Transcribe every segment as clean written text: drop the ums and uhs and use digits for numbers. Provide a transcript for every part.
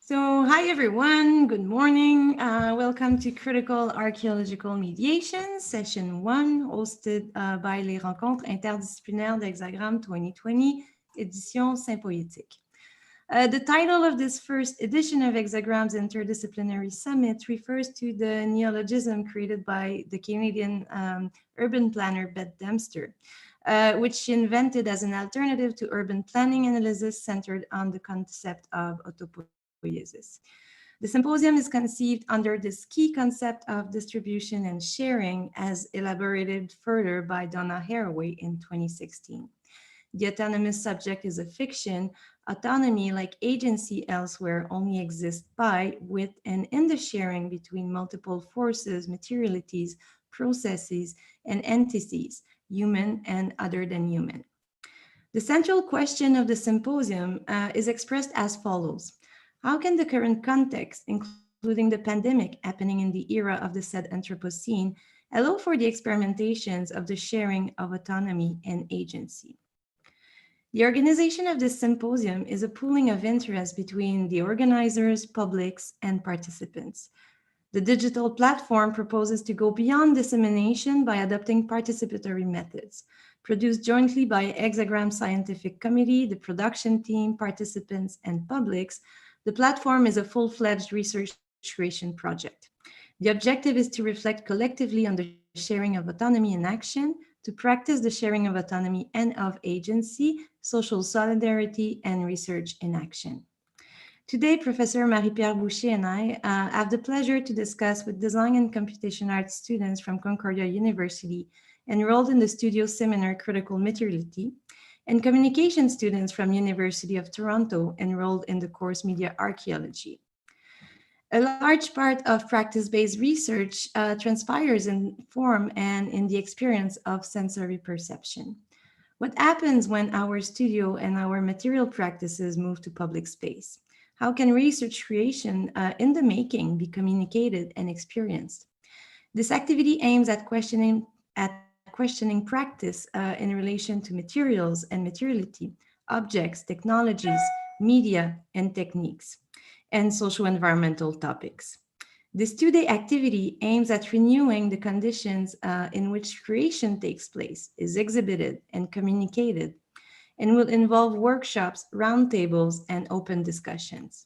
Hi everyone, good morning. Welcome to Critical Archeological Mediations, Session 1, hosted by les Rencontres Interdisciplinaires d'Hexagramme 2020, édition Saint-Poétique. The title of this first edition of Hexagram's Interdisciplinary Summit refers to the neologism created by the Canadian urban planner Bette Dempster, which she invented as an alternative to urban planning analysis centered on the concept of autopoiesis. The symposium is conceived under this key concept of distribution and sharing, as elaborated further by Donna Haraway in 2016. The autonomous subject is a fiction. Autonomy, like agency elsewhere, only exists by, with, and in the sharing between multiple forces, materialities, processes, and entities, human and other than human. The central question of the symposium is expressed as follows. How can the current context, including the pandemic happening in the era of the said Anthropocene, allow for the experimentations of the sharing of autonomy and agency? The organization of this symposium is a pooling of interest between the organizers, publics, and participants. The digital platform proposes to go beyond dissemination by adopting participatory methods. Produced jointly by Hexagram Scientific Committee, the production team, participants, and publics, the platform is a full-fledged research creation project. The objective is to reflect collectively on the sharing of autonomy in action, to practice the sharing of autonomy and of agency, social solidarity, and research in action. Today, Professor Marie-Pierre Boucher and I have the pleasure to discuss with design and computation arts students from Concordia University enrolled in the studio seminar Critical Materiality, and communication students from University of Toronto enrolled in the course Media Archeology. A large part of practice-based research transpires in form and in the experience of sensory perception. What happens when our studio and our material practices move to public space? How can research creation in the making be communicated and experienced? This activity aims at questioning practice in relation to materials and materiality, objects, technologies, media, and techniques, and socio-environmental topics. This two-day activity aims at renewing the conditions in which creation takes place, is exhibited, and communicated, and will involve workshops, roundtables, and open discussions.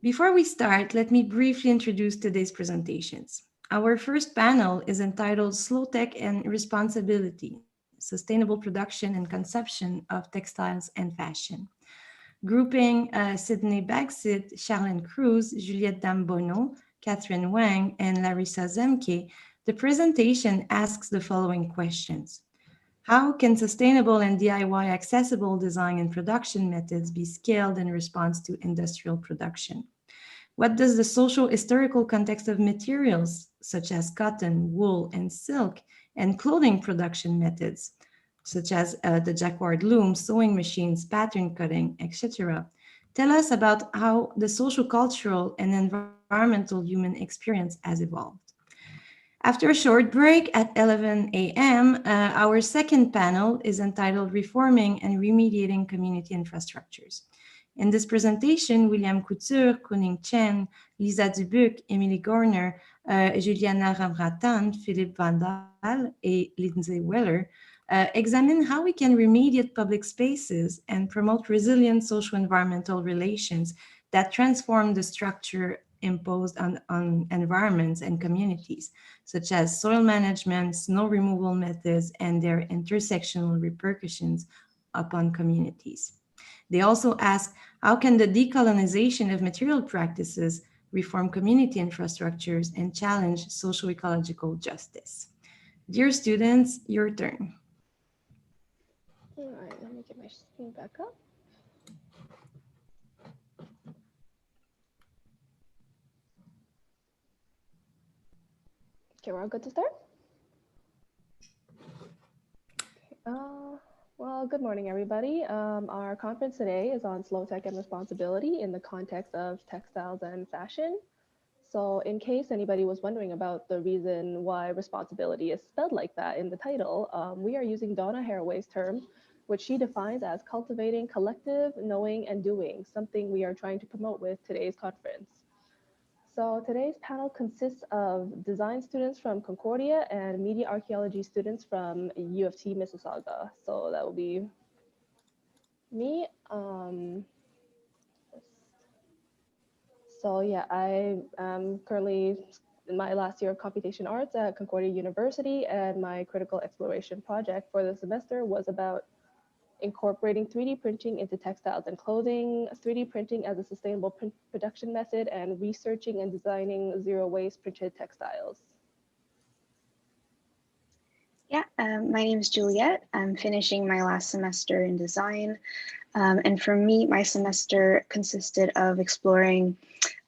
Before we start, let me briefly introduce today's presentations. Our first panel is entitled Slow Tech and Responsibility, Sustainable Production and Consumption of Textiles and Fashion. Grouping Sydney Bagsit, Charlene Cruz, Juliette Dambono, Catherine Wang, and Larissa Zemke, the presentation asks the following questions. How can sustainable and DIY accessible design and production methods be scaled in response to industrial production? What does the social historical context of materials, such as cotton, wool, and silk, and clothing production methods, such as the jacquard loom, sewing machines, pattern cutting, etc., tell us about how the social, cultural, and environmental human experience has evolved? After a short break at 11 a.m., our second panel is entitled Reforming and Remediating Community Infrastructures. In this presentation, William Couture, Kuning Chen, Lisa Dubuc, Emily Gorner, Juliana Ramratan, Philippe Vandal, and Lindsay Weller examine how we can remediate public spaces and promote resilient socio-environmental relations that transform the structure imposed on environments and communities, such as soil management, snow removal methods, and their intersectional repercussions upon communities. They also ask, how can the decolonization of material practices reform community infrastructures and challenge socio-ecological justice? Dear students, your turn. All right, let me get my screen back up. Okay, we're all good to start? Well, good morning, everybody. Our conference today is on slow tech and responsibility in the context of textiles and fashion. So in case anybody was wondering about the reason why responsibility is spelled like that in the title, we are using Donna Haraway's term, which she defines as cultivating collective knowing and doing, something we are trying to promote with today's conference. So today's panel consists of design students from Concordia and media archaeology students from U of T Mississauga. So that will be me. So yeah, I am currently in my last year of computation arts at Concordia University, and my critical exploration project for the semester was about incorporating 3D printing into textiles and clothing, 3D printing as a sustainable production method, and researching and designing zero waste printed textiles. Yeah, my name is Juliette. I'm finishing my last semester in design. And for me, my semester consisted of exploring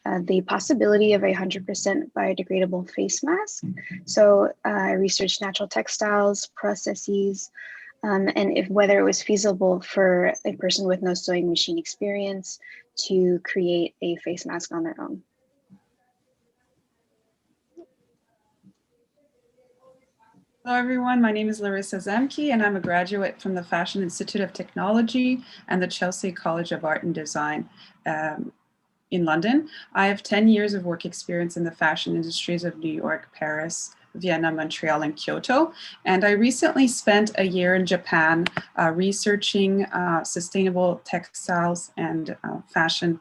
the possibility of a 100% biodegradable face mask. So I researched natural textiles, processes, and whether it was feasible for a person with no sewing machine experience to create a face mask on their own. Hello, everyone. My name is Larissa Zemke, and I'm a graduate from the Fashion Institute of Technology and the Chelsea College of Art and Design in London. I have 10 years of work experience in the fashion industries of New York, Paris, Vienna, Montreal, and Kyoto. And I recently spent a year in Japan researching sustainable textiles and fashion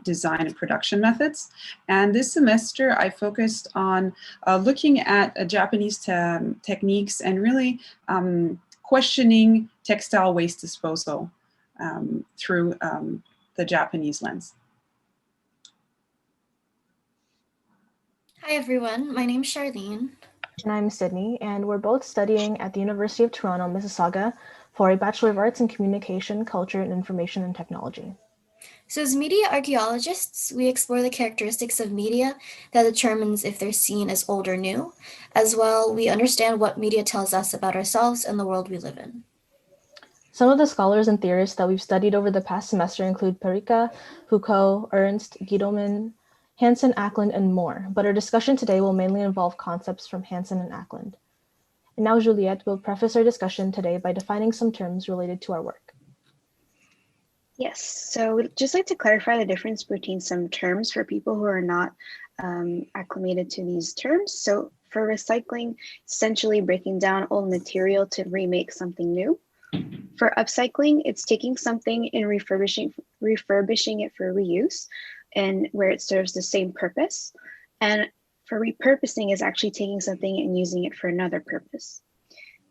design and production methods. And this semester, I focused on looking at Japanese techniques and really questioning textile waste disposal through the Japanese lens. Hi everyone, my name is Charlene. And I'm Sydney, and we're both studying at the University of Toronto, Mississauga for a Bachelor of Arts in Communication, Culture, and Information and Technology. So as media archaeologists, we explore the characteristics of media that determines if they're seen as old or new. As well, we understand what media tells us about ourselves and the world we live in. Some of the scholars and theorists that we've studied over the past semester include Parika, Foucault, Ernst, Guidomin, Hansen, Ackland, and more, but our discussion today will mainly involve concepts from Hansen and Ackland. And now Juliette will preface our discussion today by defining some terms related to our work. Yes, so we'd just like to clarify the difference between some terms for people who are not acclimated to these terms. So for recycling, essentially breaking down old material to remake something new. For upcycling, it's taking something and refurbishing it for reuse, and where it serves the same purpose. And for repurposing is actually taking something and using it for another purpose.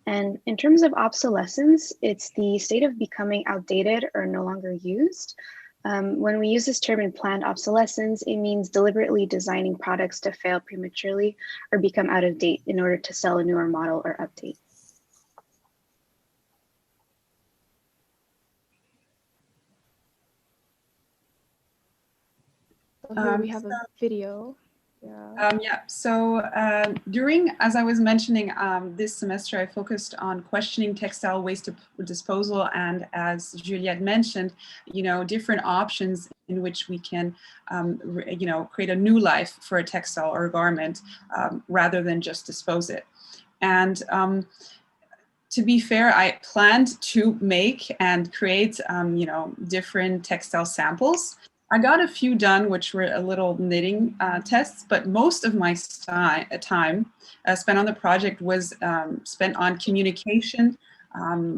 And in terms of obsolescence, it's the state of becoming outdated or no longer used. When we use this term in planned obsolescence, it means deliberately designing products to fail prematurely or become out of date in order to sell a newer model or update. So here we have a video. During, as I was mentioning, this semester, I focused on questioning textile waste disposal, and as Juliette mentioned, different options in which we can, create a new life for a textile or a garment rather than just dispose it. And to be fair, I planned to make and create, different textile samples. I got a few done, which were a little knitting tests, but most of my time spent on the project was spent on communication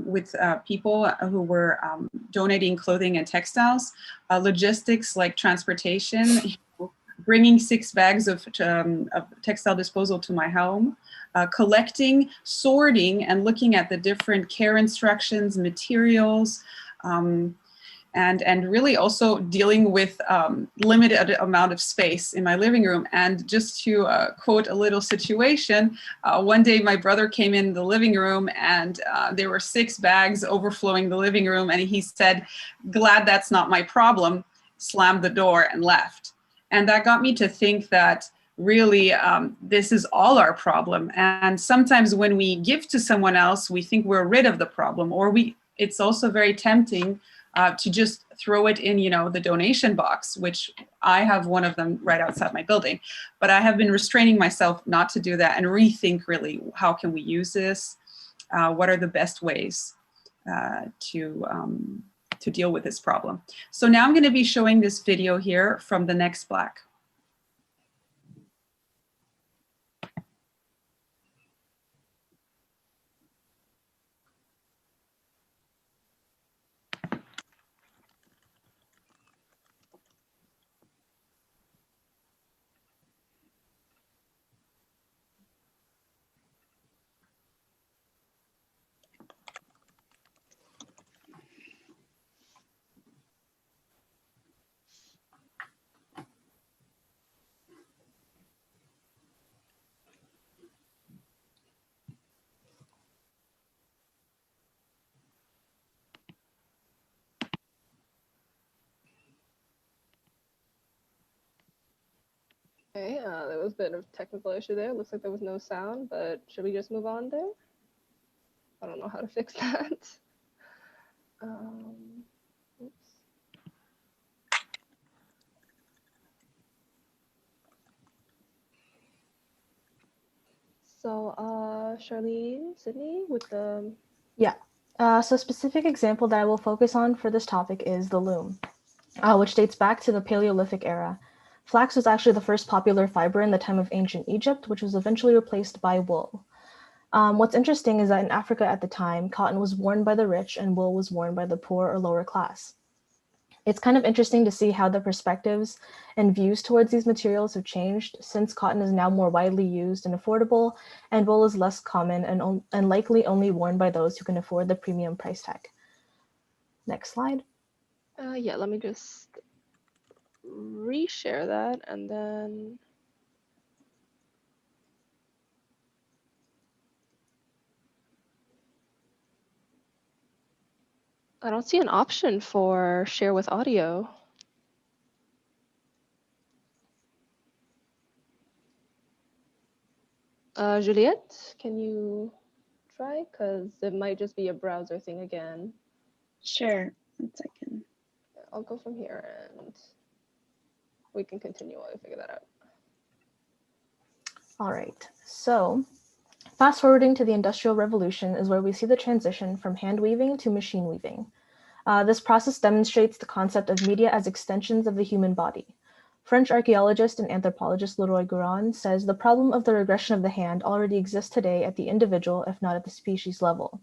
with people who were donating clothing and textiles, logistics like transportation, bringing 6 bags of textile disposal to my home, collecting, sorting, and looking at the different care instructions, materials, and really also dealing with limited amount of space in my living room. And just to quote a little situation, one day my brother came in the living room and there were 6 bags overflowing the living room, and he said, "Glad that's not my problem," slammed the door and left. And that got me to think that really this is all our problem. And sometimes when we give to someone else, we think we're rid of the problem, or it's also very tempting to just throw it in, the donation box, which I have one of them right outside my building. But I have been restraining myself not to do that and rethink really, how can we use this? What are the best ways to deal with this problem. So now I'm going to be showing this video here from the Next Black. Okay, there was a bit of technical issue there. Looks like there was no sound, but should we just move on there? I don't know how to fix that. Oops. So, Charlene, Sydney, with the... Yeah. So a specific example that I will focus on for this topic is the loom, which dates back to the Paleolithic era. Flax was actually the first popular fiber in the time of ancient Egypt, which was eventually replaced by wool. What's interesting is that in Africa at the time, cotton was worn by the rich and wool was worn by the poor or lower class. It's kind of interesting to see how the perspectives and views towards these materials have changed, since cotton is now more widely used and affordable, and wool is less common and likely only worn by those who can afford the premium price tag. Next slide. Yeah, let me just reshare that and then... I don't see an option for share with audio. Juliette, can you try? Because it might just be a browser thing again. Sure, 1 second. I'll go from here and we can continue while we figure that out. All right, so fast forwarding to the Industrial Revolution is where we see the transition from hand weaving to machine weaving. This process demonstrates the concept of media as extensions of the human body. French archaeologist and anthropologist Leroy Gourand says the problem of the regression of the hand already exists today at the individual, if not at the species level.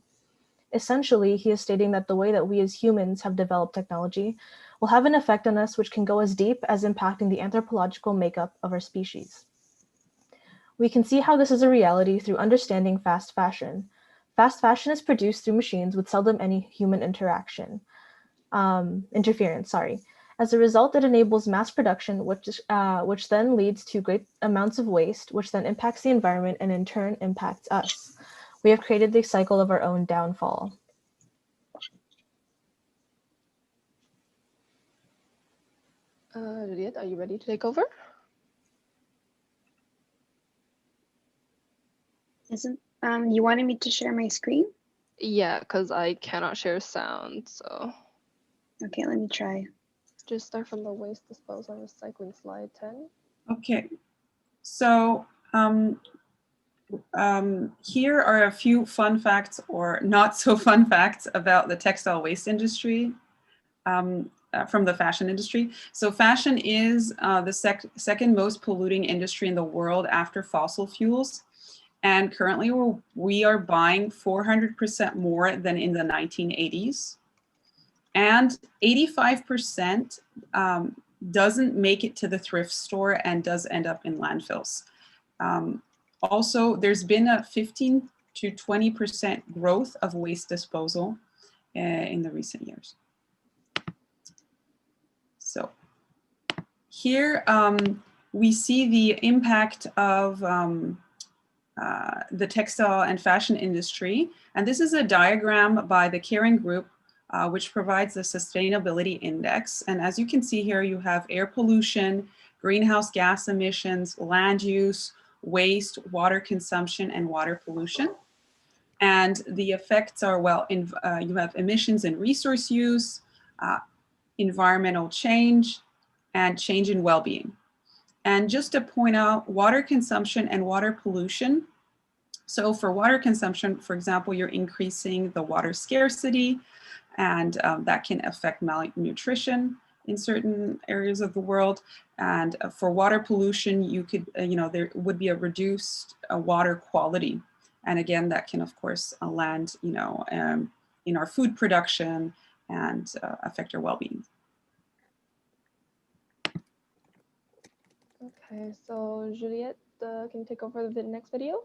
Essentially, he is stating that the way that we as humans have developed technology will have an effect on us which can go as deep as impacting the anthropological makeup of our species. We can see how this is a reality through understanding fast fashion. Fast fashion is produced through machines with seldom any human interference. As a result, it enables mass production, which then leads to great amounts of waste, which then impacts the environment and in turn impacts us. We have created the cycle of our own downfall. Juliette, are you ready to take over? You wanted me to share my screen? Yeah, because I cannot share sound, so. Okay, let me try. Just start from the waste disposal and recycling slide 10. Okay, so here are a few fun facts or not so fun facts about the textile waste industry from the fashion industry. So fashion is the second most polluting industry in the world after fossil fuels. And currently we are buying 400% more than in the 1980s. And 85% doesn't make it to the thrift store and does end up in landfills. Also, there's been a 15 to 20% growth of waste disposal in the recent years. So here we see the impact of the textile and fashion industry. And this is a diagram by the Caring Group, which provides the sustainability index. And as you can see here, you have air pollution, greenhouse gas emissions, land use, waste, water consumption, and water pollution. And the effects are, well, you have emissions and resource use, environmental change, and change in well-being. And just to point out, water consumption and water pollution So for water consumption, for example, you're increasing the water scarcity, and that can affect malnutrition in certain areas of the world. And for water pollution, you could, there would be a reduced water quality. And again, that can, of course, land, in our food production and affect our well-being. Okay, so Juliette, can you take over the next video?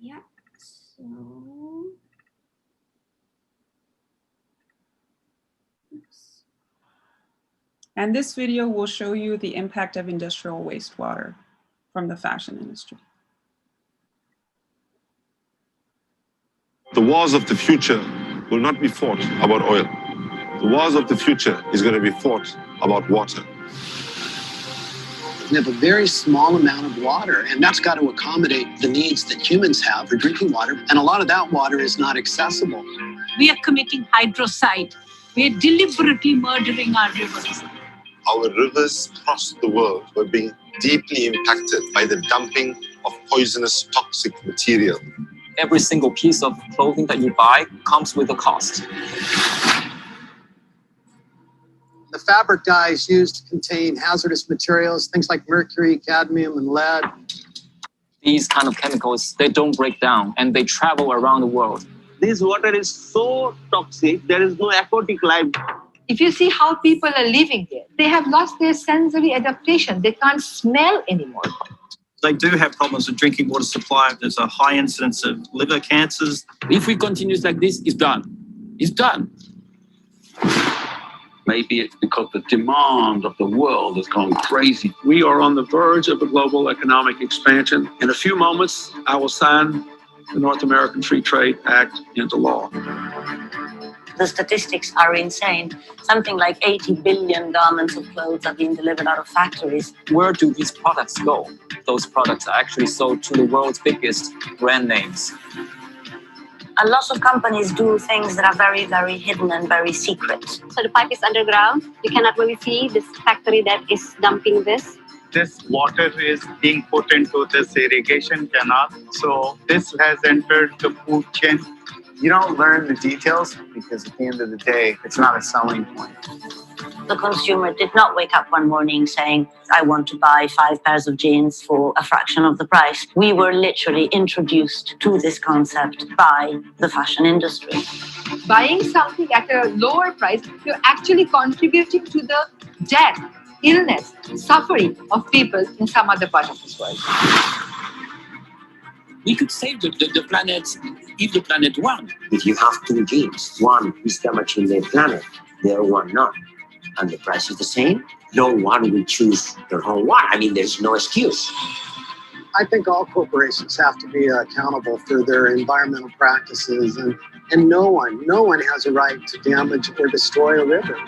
Yeah, so, oops. And this video will show you the impact of industrial wastewater from the fashion industry. The wars of the future will not be fought about oil. The wars of the future is going to be fought about water. We have a very small amount of water, and that's got to accommodate the needs that humans have for drinking water. And a lot of that water is not accessible. We are committing hydrocide. We are deliberately murdering our rivers. Our rivers across the world were being deeply impacted by the dumping of poisonous toxic material. Every single piece of clothing that you buy comes with a cost. The fabric dyes used to contain hazardous materials, things like mercury, cadmium, and lead. These kind of chemicals, they don't break down and they travel around the world. This water is so toxic, there is no aquatic life. If you see how people are living there, they have lost their sensory adaptation. They can't smell anymore. They do have problems with drinking water supply. There's a high incidence of liver cancers. If we continue like this, it's done. It's done. Maybe it's because the demand of the world has gone crazy. We are on the verge of a global economic expansion. In a few moments, I will sign the North American Free Trade Act into law. The statistics are insane. Something like 80 billion garments of clothes are being delivered out of factories. Where do these products go? Those products are actually sold to the world's biggest brand names. A lot of companies do things that are very, very hidden and very secret. So the pipe is underground. You cannot really see this factory that is dumping this. This water is being put into this irrigation canal. So this has entered the food chain. You don't learn the details because at the end of the day, it's not a selling point. The consumer did not wake up one morning saying, I want to buy 5 pairs of jeans for a fraction of the price. We were literally introduced to this concept by the fashion industry. Buying something at a lower price, you're actually contributing to the death, illness, suffering of people in some other part of this world. We could save the planet if the planet won. If you have two genes, one is damaging the planet, the other one not, and the price is the same, no one will choose the wrong one. I mean, there's no excuse. I think all corporations have to be accountable for their environmental practices, and no one has a right to damage or destroy a river.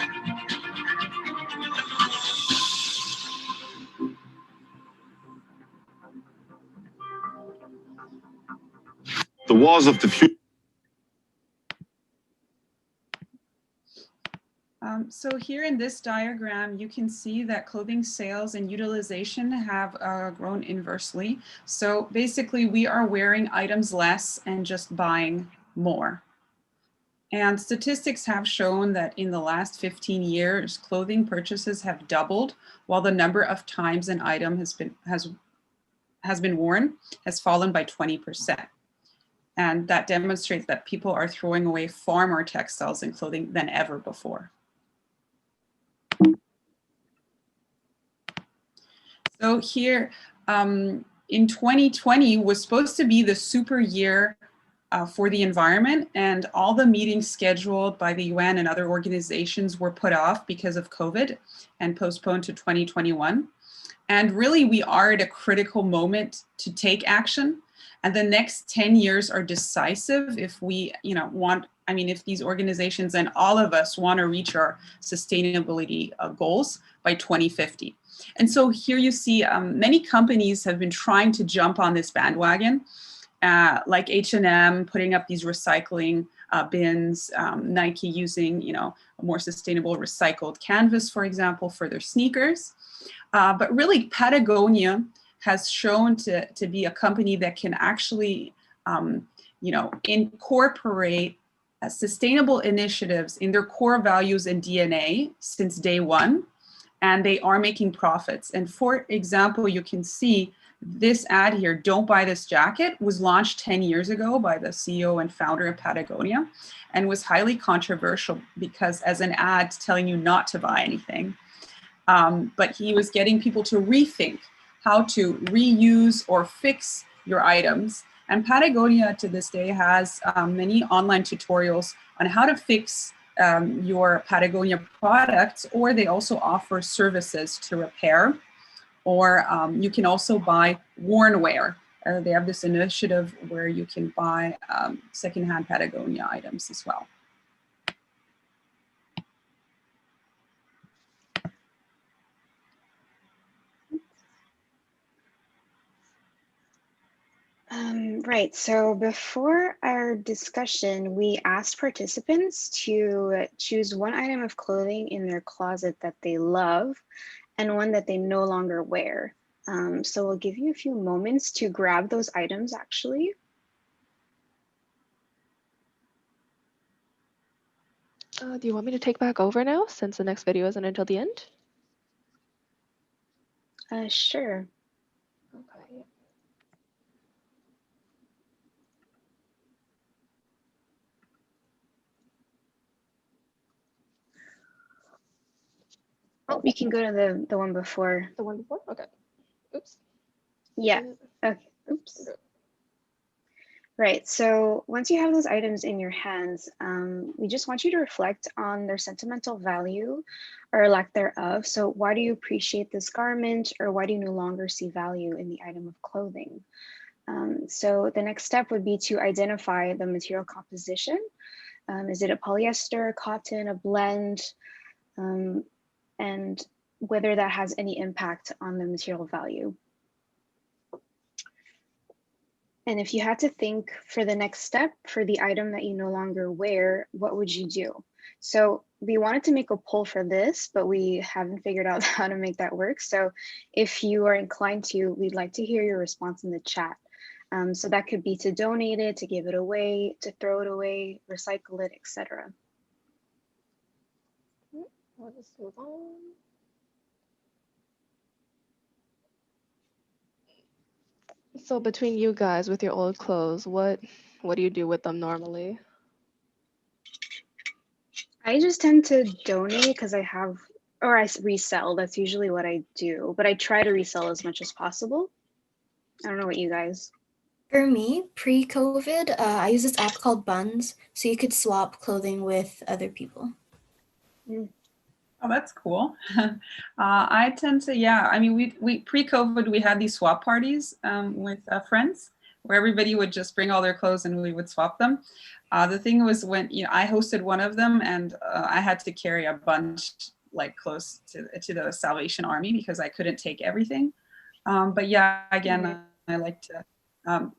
The wars of the future. So here in this diagram, you can see that clothing sales and utilization have grown inversely. So basically, we are wearing items less and just buying more. And statistics have shown that in the last 15 years, clothing purchases have doubled, while the number of times an item has been worn has fallen by 20%. And that demonstrates that people are throwing away far more textiles and clothing than ever before. So here, in 2020 was supposed to be the super year for the environment, and all the meetings scheduled by the UN and other organizations were put off because of COVID and postponed to 2021. And really, we are at a critical moment to take action. And the next 10 years are decisive if we, if these organizations and all of us want to reach our sustainability goals by 2050. And so here you see many companies have been trying to jump on this bandwagon, like H&M putting up these recycling bins, Nike using, you know, a more sustainable recycled canvas, for example, for their sneakers. But really, Patagonia has shown to be a company that can actually, you know, incorporate sustainable initiatives in their core values and DNA since day one, and they are making profits. And for example, you can see this ad here, "Don't buy this jacket," was launched 10 years ago by the CEO and founder of Patagonia and was highly controversial because as an ad telling you not to buy anything. But he was getting people to rethink how to reuse or fix your items. And Patagonia to this day has many online tutorials on how to fix your Patagonia products, or they also offer services to repair, or you can also buy worn wear. They have this initiative where you can buy secondhand Patagonia items as well. Right, so before our discussion, we asked participants to choose one item of clothing in their closet that they love and one that they no longer wear. So we'll give you a few moments to grab those items actually. Do you want me to take back over now since the next video isn't until the end? Sure. Okay. We can go to the one before. The one before? Okay. Oops. Yeah. Okay. Oops. Right. So once you have those items in your hands, we just want you to reflect on their sentimental value or lack thereof. So why do you appreciate this garment, or why do you no longer see value in the item of clothing? So the next step would be to identify the material composition. Is it a polyester, cotton, a blend? And whether that has any impact on the material value. And if you had to think for the next step for the item that you no longer wear, what would you do? So we wanted to make a poll for this, but we haven't figured out how to make that work. So if you are inclined to, we'd like to hear your response in the chat. So that could be to donate it, to give it away, to throw it away, recycle it, etc. Let's move on. So between you guys with your old clothes, what do you do with them normally? I just tend to donate because I have, or I resell. That's usually what I do, but I try to resell as much as possible. I don't know what you guys. For me, pre-COVID, I use this app called Buns, so you could swap clothing with other people. Oh, that's cool. I tend to, yeah, I mean, we pre-COVID, we had these swap parties with friends where everybody would just bring all their clothes and we would swap them. The thing was when, you know, I hosted one of them and I had to carry a bunch like close to the Salvation Army because I couldn't take everything. But yeah, again, I like to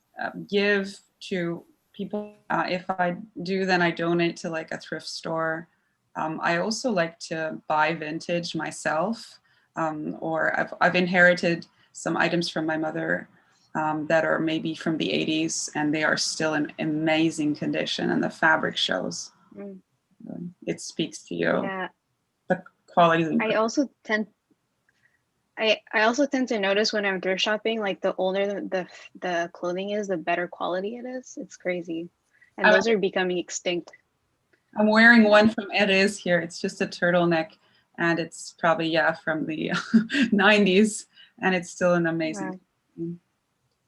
give to people. If I do, then I donate to like a thrift store. I also like to buy vintage myself, or I've inherited some items from my mother that are maybe from the 80s and they are still in amazing condition and the fabric shows. It speaks to you. Yeah. The quality. I also tend to notice when I'm thrift shopping, like the older the clothing is, the better quality it is. It's crazy. And those are becoming extinct. I'm wearing one from Erez here. It's just a turtleneck and it's probably, yeah, from the 90s and it's still an amazing. Wow.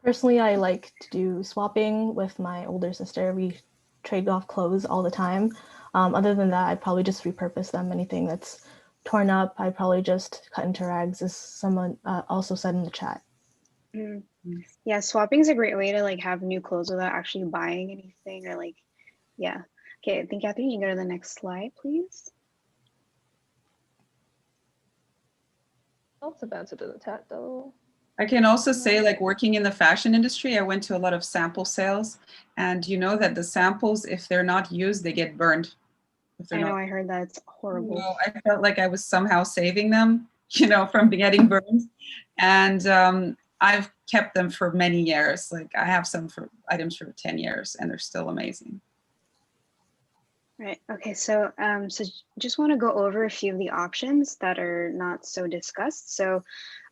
Personally, I like to do swapping with my older sister. We trade off clothes all the time. Other than that, I'd probably just repurpose them. Anything that's torn up, I'd probably just cut into rags, as someone also said in the chat. Yeah, swapping is a great way to like have new clothes without actually buying anything, or like, yeah. Okay, I think Catherine, you can go to the next slide, please. Lots of answer to the chat though. I can also say, like, working in the fashion industry, I went to a lot of sample sales, and you know that the samples, if they're not used, they get burned. I know, I heard that. It's horrible. So I felt like I was somehow saving them, you know, from getting burned. And I've kept them for many years. Like, I have some for items for 10 years, and they're still amazing. Right. Okay. So, just want to go over a few of the options that are not so discussed. So,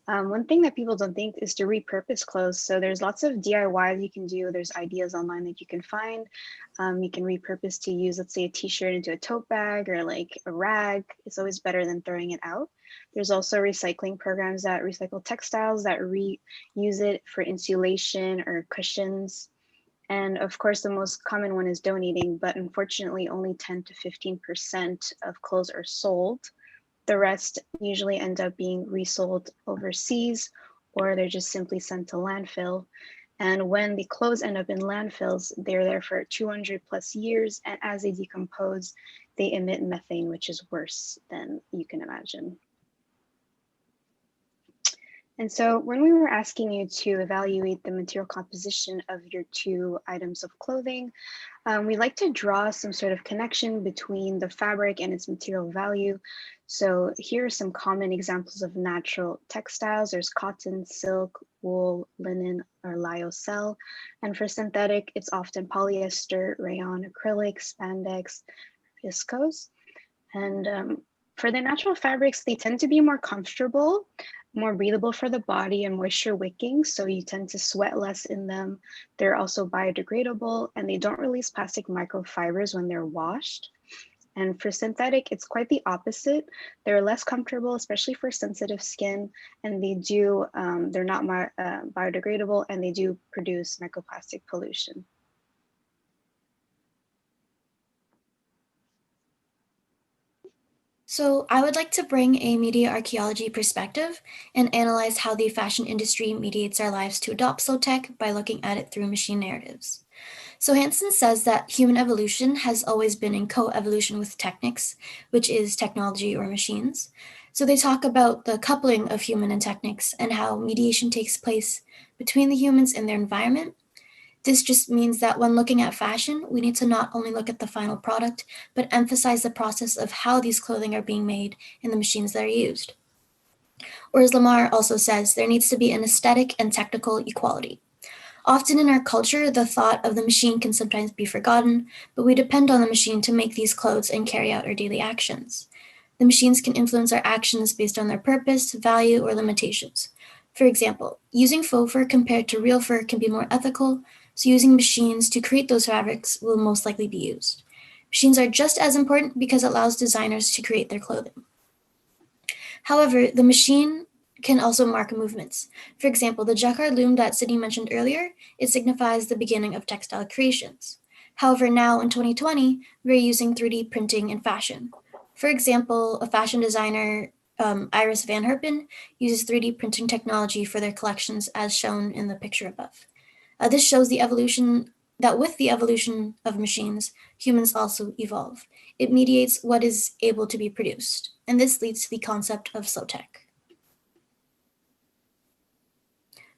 one thing that people don't think is to repurpose clothes. So there's lots of DIY you can do. There's ideas online that you can find. You can repurpose to use, let's say, a t-shirt into a tote bag or like a rag. It's always better than throwing it out. There's also recycling programs that recycle textiles that reuse it for insulation or cushions. And of course, the most common one is donating, but unfortunately only 10 to 15% of clothes are sold. The rest usually end up being resold overseas, or they're just simply sent to landfill. And when the clothes end up in landfills, they're there for 200 plus years. And as they decompose, they emit methane, which is worse than you can imagine. And so when we were asking you to evaluate the material composition of your two items of clothing, we like to draw some sort of connection between the fabric and its material value. So here are some common examples of natural textiles. There's cotton, silk, wool, linen, or lyocell. And for synthetic, it's often polyester, rayon, acrylic, spandex, viscose. And for the natural fabrics, they tend to be more comfortable, more breathable for the body, and moisture wicking, so you tend to sweat less in them. They're also biodegradable, and they don't release plastic microfibers when they're washed. And for synthetic, it's quite the opposite. They're less comfortable, especially for sensitive skin, and they're not biodegradable, and they do produce microplastic pollution. So I would like to bring a media archaeology perspective and analyze how the fashion industry mediates our lives to adopt slow tech by looking at it through machine narratives. So Hansen says that human evolution has always been in co-evolution with technics, which is technology or machines. So they talk about the coupling of human and techniques and how mediation takes place between the humans and their environment. This just means that when looking at fashion, we need to not only look at the final product, but emphasize the process of how these clothing are being made and the machines that are used. Or as Lamar also says, there needs to be an aesthetic and technical equality. Often in our culture, the thought of the machine can sometimes be forgotten, but we depend on the machine to make these clothes and carry out our daily actions. The machines can influence our actions based on their purpose, value, or limitations. For example, using faux fur compared to real fur can be more ethical, so using machines to create those fabrics will most likely be used. Machines are just as important because it allows designers to create their clothing. However, the machine can also mark movements. For example, the jacquard loom that Sydney mentioned earlier, it signifies the beginning of textile creations. However, now in 2020, we're using 3D printing in fashion. For example, a fashion designer, Iris Van Herpen, uses 3D printing technology for their collections as shown in the picture above. This shows the evolution that with the evolution of machines, humans also evolve. It mediates what is able to be produced, and this leads to the concept of slow tech.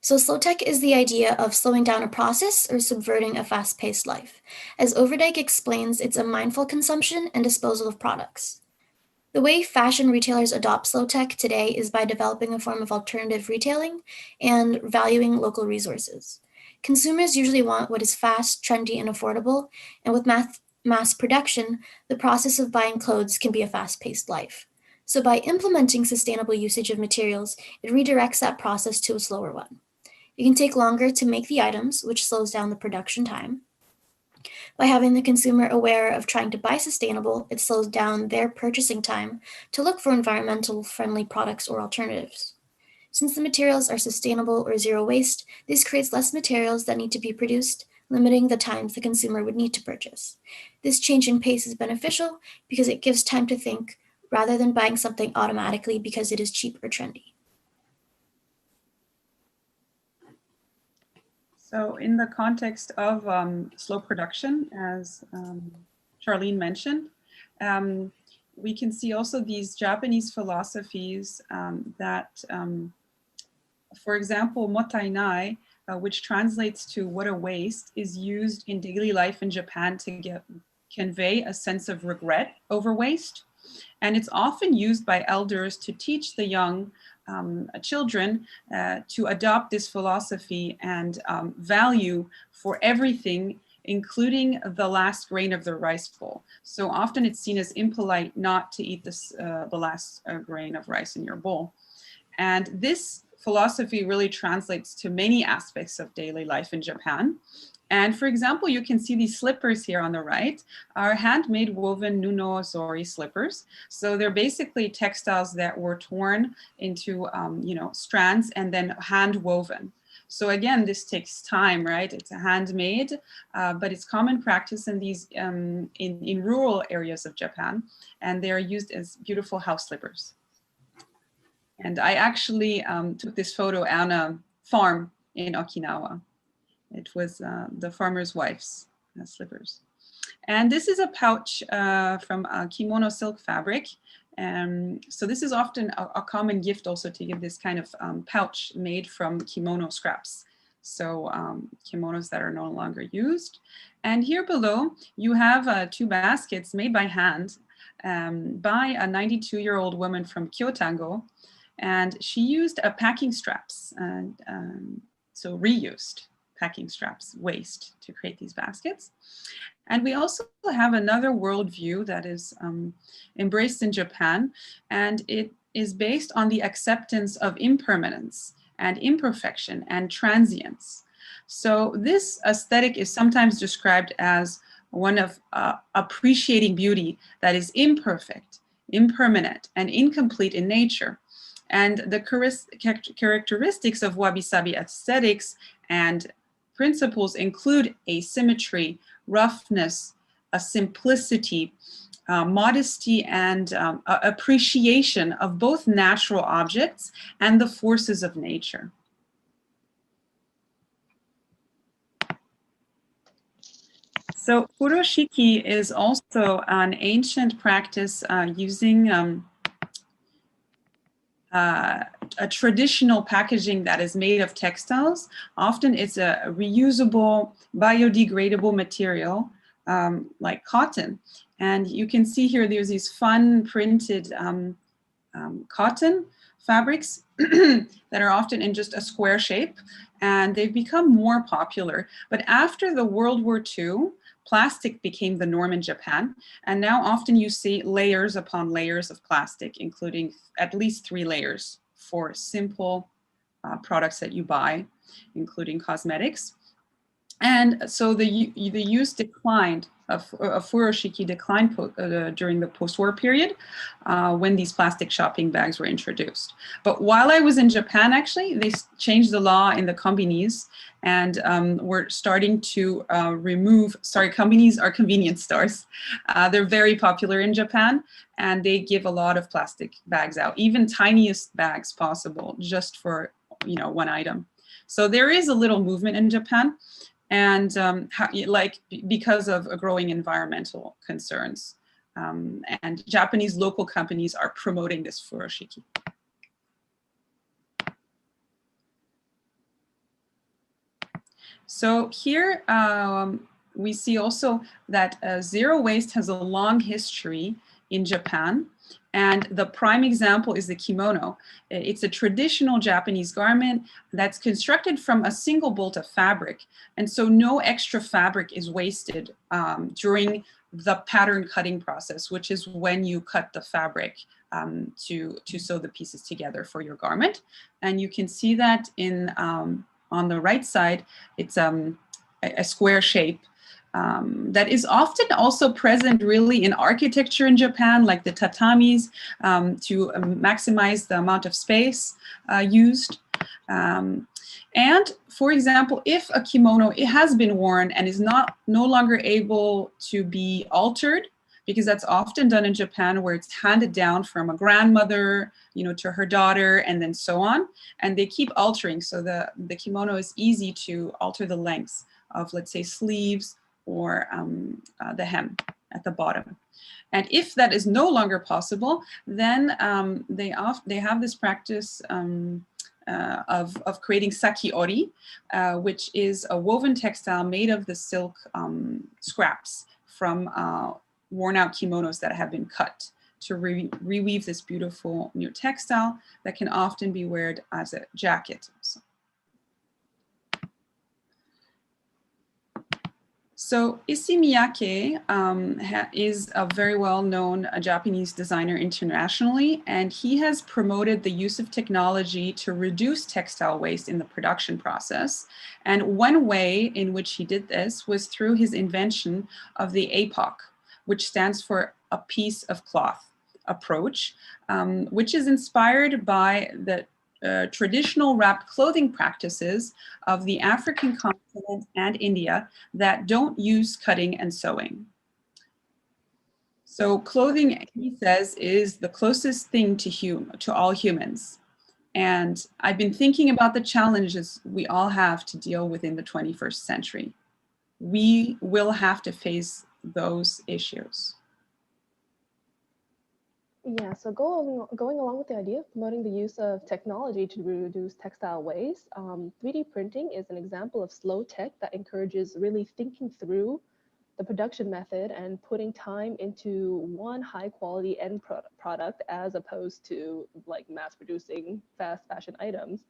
So slow tech is the idea of slowing down a process or subverting a fast-paced life. As Overdijk explains, it's a mindful consumption and disposal of products. The way fashion retailers adopt slow tech today is by developing a form of alternative retailing and valuing local resources. Consumers usually want what is fast, trendy, and affordable, and with mass production, the process of buying clothes can be a fast-paced life. So by implementing sustainable usage of materials, it redirects that process to a slower one. It can take longer to make the items, which slows down the production time. By having the consumer aware of trying to buy sustainable, it slows down their purchasing time to look for environmental friendly products or alternatives. Since the materials are sustainable or zero waste, this creates less materials that need to be produced, limiting the times the consumer would need to purchase. This change in pace is beneficial because it gives time to think rather than buying something automatically because it is cheap or trendy. So in the context of slow production, as Charlene mentioned, we can see also these Japanese philosophies that For example, mottainai, which translates to what a waste, is used in daily life in Japan to convey a sense of regret over waste. And it's often used by elders to teach the young children to adopt this philosophy and value for everything, including the last grain of the rice bowl. So often it's seen as impolite not to eat the last grain of rice in your bowl. And this philosophy really translates to many aspects of daily life in Japan. And for example, you can see these slippers here on the right are handmade woven nuno zori slippers. So they're basically textiles that were torn into strands and then hand woven. So again, this takes time, right? It's handmade, but it's common practice in these in rural areas of Japan, and they are used as beautiful house slippers. And I actually took this photo on a farm in Okinawa. It was the farmer's wife's slippers. And this is a pouch from kimono silk fabric. So this is often a common gift also, to give this kind of pouch made from kimono scraps. So kimonos that are no longer used. And here below, you have 2 baskets made by hand by a 92-year-old woman from Kyotango. And she used packing straps, so reused packing straps, waste, to create these baskets. And we also have another worldview that is embraced in Japan, and it is based on the acceptance of impermanence and imperfection and transience. So this aesthetic is sometimes described as one of appreciating beauty that is imperfect, impermanent, and incomplete in nature. And the characteristics of wabi-sabi aesthetics and principles include asymmetry, roughness, a simplicity, modesty, and appreciation of both natural objects and the forces of nature. So Furoshiki is also an ancient practice using a traditional packaging that is made of textiles. Often it's a reusable, biodegradable material like cotton. And you can see here there's these fun printed cotton fabrics that are often in just a square shape, and they've become more popular. But after the World War II, plastic became the norm in Japan, and now often you see layers upon layers of plastic, including at least 3 layers for simple products that you buy, including cosmetics. And so the use declined, furoshiki declined during the post-war period when these plastic shopping bags were introduced. But while I was in Japan, actually, they changed the law in the kombinis, and we're starting to kombinis are convenience stores. They're very popular in Japan, and they give a lot of plastic bags out, even tiniest bags possible, just for one item. So there is a little movement in Japan, and because of growing environmental concerns. And Japanese local companies are promoting this furoshiki. So here we see also that zero waste has a long history in Japan. And the prime example is the kimono. It's a traditional Japanese garment that's constructed from a single bolt of fabric. And so no extra fabric is wasted during the pattern cutting process, which is when you cut the fabric to sew the pieces together for your garment. And you can see that in on the right side, it's a square shape. That is often also present really in architecture in Japan, like the tatamis, to maximize the amount of space used. And for example, if a kimono has been worn and is no longer able to be altered, because that's often done in Japan, where it's handed down from a grandmother, to her daughter, and then so on, and they keep altering. So the kimono is easy to alter the lengths of, let's say, sleeves or the hem at the bottom. And if that is no longer possible, then they have this practice of creating sakiori, which is a woven textile made of the silk scraps from worn out kimonos that have been cut to reweave this beautiful new textile that can often be worn as a jacket. So Issey Miyake is a very well-known Japanese designer internationally, and he has promoted the use of technology to reduce textile waste in the production process. And one way in which he did this was through his invention of the A-POC, which stands for a piece of cloth approach, which is inspired by the traditional wrapped clothing practices of the African continent and India that don't use cutting and sewing. So clothing, he says, is the closest thing to all humans. And I've been thinking about the challenges we all have to deal with in the 21st century. We will have to face those issues. Yeah, so going along with the idea of promoting the use of technology to reduce textile waste, 3D printing is an example of slow tech that encourages really thinking through the production method and putting time into one high quality end product as opposed to like mass producing fast fashion items.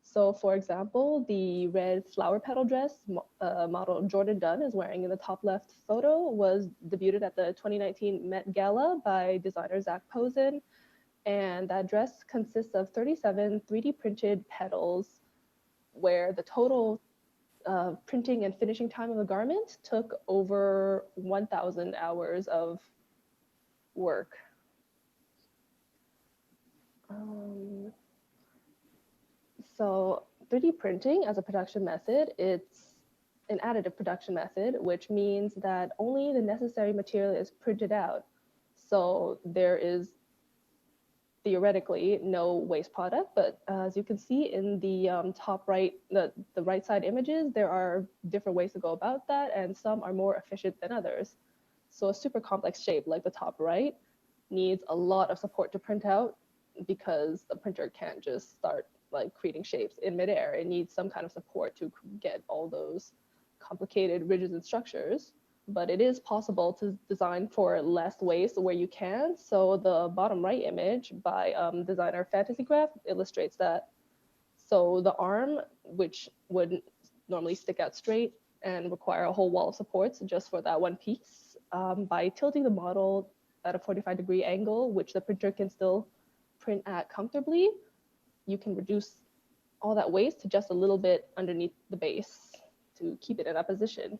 So for example, the red flower petal dress model Jordan Dunn is wearing in the top left photo was debuted at the 2019 Met Gala by designer Zach Posen. And that dress consists of 37 3D printed petals where the total printing and finishing time of the garment took over 1,000 hours of work. So 3D printing as a production method, it's an additive production method, which means that only the necessary material is printed out. So there is theoretically no waste product, but as you can see in the top right, the right side images, there are different ways to go about that, and some are more efficient than others. So a super complex shape like the top right needs a lot of support to print out because the printer can't just start like creating shapes in midair. It needs some kind of support to get all those complicated ridges and structures, but it is possible to design for less waste where you can. So the bottom right image by designer Fantasygraph illustrates that. So the arm, which would normally stick out straight and require a whole wall of supports just for that one piece, by tilting the model at a 45-degree angle, which the printer can still print at comfortably, you can reduce all that waste to just a little bit underneath the base to keep it in that position.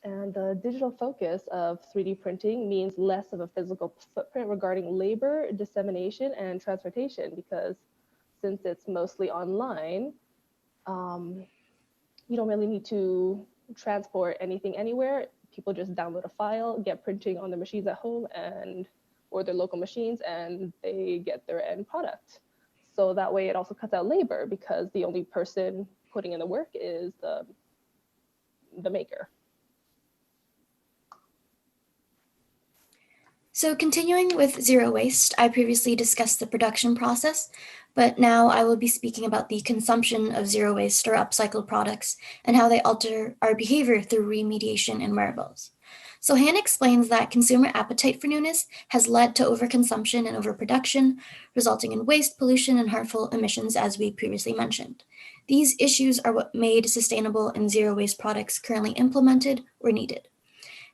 And the digital focus of 3D printing means less of a physical footprint regarding labor, dissemination, and transportation, because since it's mostly online, you don't really need to transport anything anywhere. People just download a file, get printing on their machines at home or their local machines, and they get their end product. So that way it also cuts out labor because the only person putting in the work is the maker. So continuing with zero waste, I previously discussed the production process, but now I will be speaking about the consumption of zero waste or upcycled products and how they alter our behavior through remediation in wearables. So Han explains that consumer appetite for newness has led to overconsumption and overproduction, resulting in waste, pollution, and harmful emissions, as we previously mentioned. These issues are what made sustainable and zero waste products currently implemented or needed.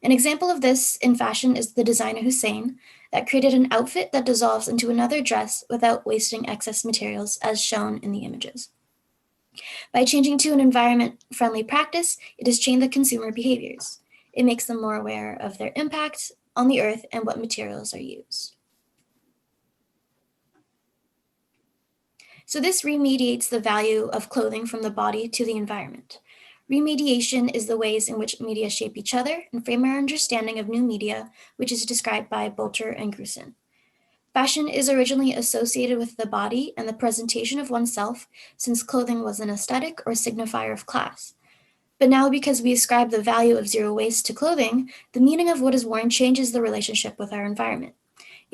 An example of this in fashion is the designer Hussein that created an outfit that dissolves into another dress without wasting excess materials, as shown in the images. By changing to an environment-friendly practice, it has changed the consumer behaviors. It makes them more aware of their impact on the earth and what materials are used. So this remediates the value of clothing from the body to the environment. Remediation is the ways in which media shape each other and frame our understanding of new media, which is described by Bolter and Grusin. Fashion is originally associated with the body and the presentation of oneself, since clothing was an aesthetic or signifier of class. But now, because we ascribe the value of zero waste to clothing, the meaning of what is worn changes the relationship with our environment.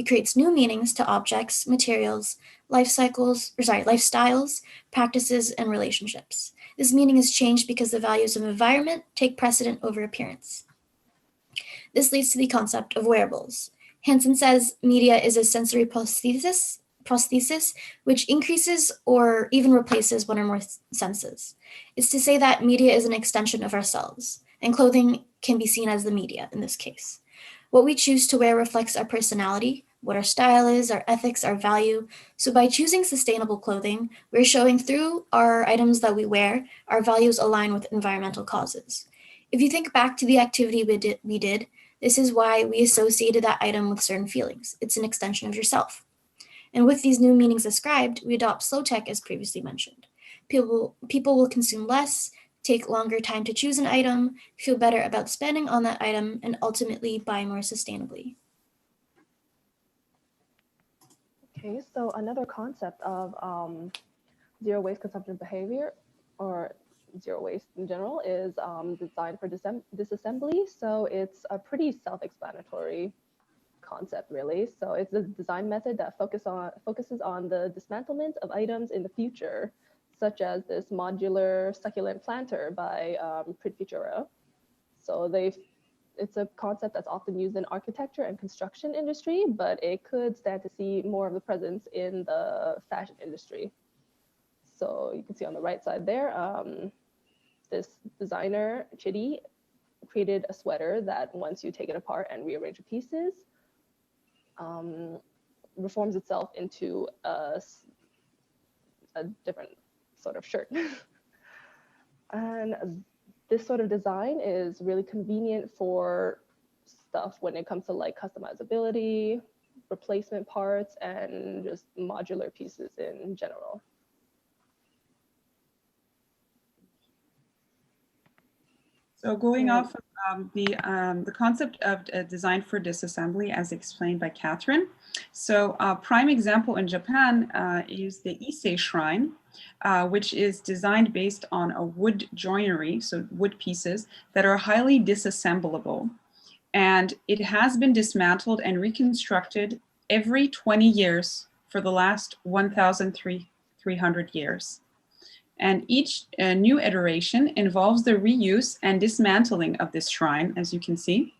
It creates new meanings to objects, materials, lifestyles, practices, and relationships. This meaning is changed because the values of environment take precedent over appearance. This leads to the concept of wearables. Hansen says media is a sensory prosthesis which increases or even replaces one or more senses. It's to say that media is an extension of ourselves, and clothing can be seen as the media in this case. What we choose to wear reflects our personality, what our style is, our ethics, our value. So by choosing sustainable clothing, we're showing through our items that we wear, our values align with environmental causes. If you think back to the activity we did, this is why we associated that item with certain feelings. It's an extension of yourself. And with these new meanings ascribed, we adopt slow tech as previously mentioned. People will consume less, take longer time to choose an item, feel better about spending on that item, and ultimately buy more sustainably. Okay, so another concept of zero waste consumption behavior, or zero waste in general, is design for disassembly. So it's a pretty self-explanatory concept, really. So it's a design method that focuses on the dismantlement of items in the future, such as this modular succulent planter by Prithvi. So it's a concept that's often used in architecture and construction industry, but it could stand to see more of the presence in the fashion industry. So you can see on the right side there, this designer, Chidi, created a sweater that once you take it apart and rearrange the pieces, reforms itself into a different sort of shirt. And this sort of design is really convenient for stuff when it comes to like customizability, replacement parts, and just modular pieces in general. So going off of the concept of design for disassembly as explained by Catherine. So a prime example in Japan is the Issey shrine, which is designed based on a wood joinery, so wood pieces that are highly disassemblable. And it has been dismantled and reconstructed every 20 years for the last 1,300 years. And each new iteration involves the reuse and dismantling of this shrine, as you can see.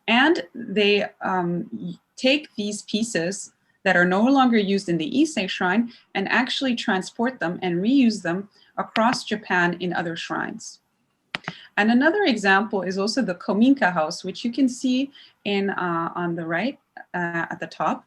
And they take these pieces that are no longer used in the Issey shrine and actually transport them and reuse them across Japan in other shrines. And another example is also the Kominka house, which you can see in on the right at the top.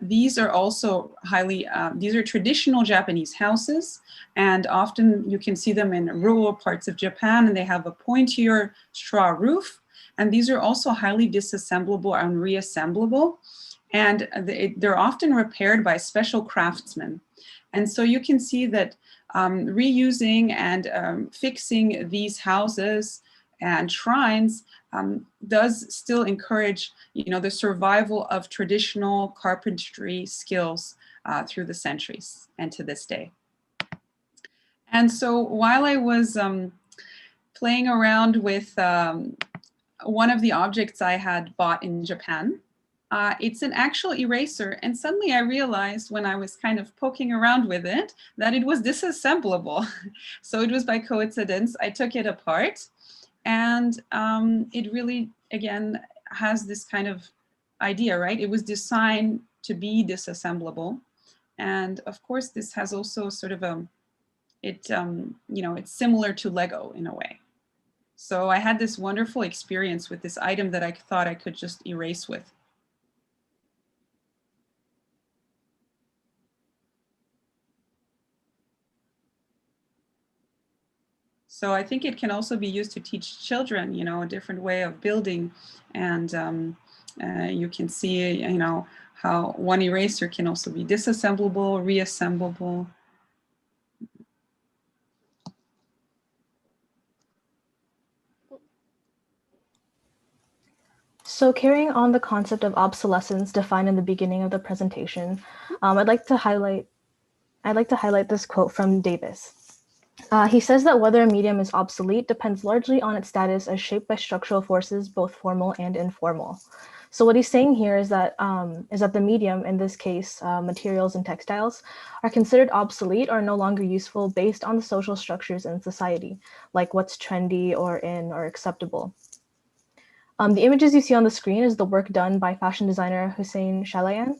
These are also highly, these are traditional Japanese houses, and often you can see them in rural parts of Japan, and they have a pointier straw roof. And these are also highly disassemblable and reassemblable. And they're often repaired by special craftsmen. And so you can see that reusing and fixing these houses and shrines does still encourage, the survival of traditional carpentry skills through the centuries and to this day. And so while I was playing around with one of the objects I had bought in Japan, it's an actual eraser, and suddenly I realized when I was kind of poking around with it that it was disassemblable. So it was by coincidence. I took it apart, and it really, again, has this kind of idea, right? It was designed to be disassemblable. And of course, this has also sort of it's similar to Lego in a way. So I had this wonderful experience with this item that I thought I could just erase with. So I think it can also be used to teach children, a different way of building. And you can see, how one eraser can also be disassemblable, reassemblable. So carrying on the concept of obsolescence defined in the beginning of the presentation, I'd like to highlight this quote from Davis. He says that whether a medium is obsolete depends largely on its status as shaped by structural forces, both formal and informal. So what he's saying here is that the medium, in this case, materials and textiles, are considered obsolete or no longer useful based on the social structures in society, like what's trendy or in or acceptable. The images you see on the screen is the work done by fashion designer Hussein Chalayan,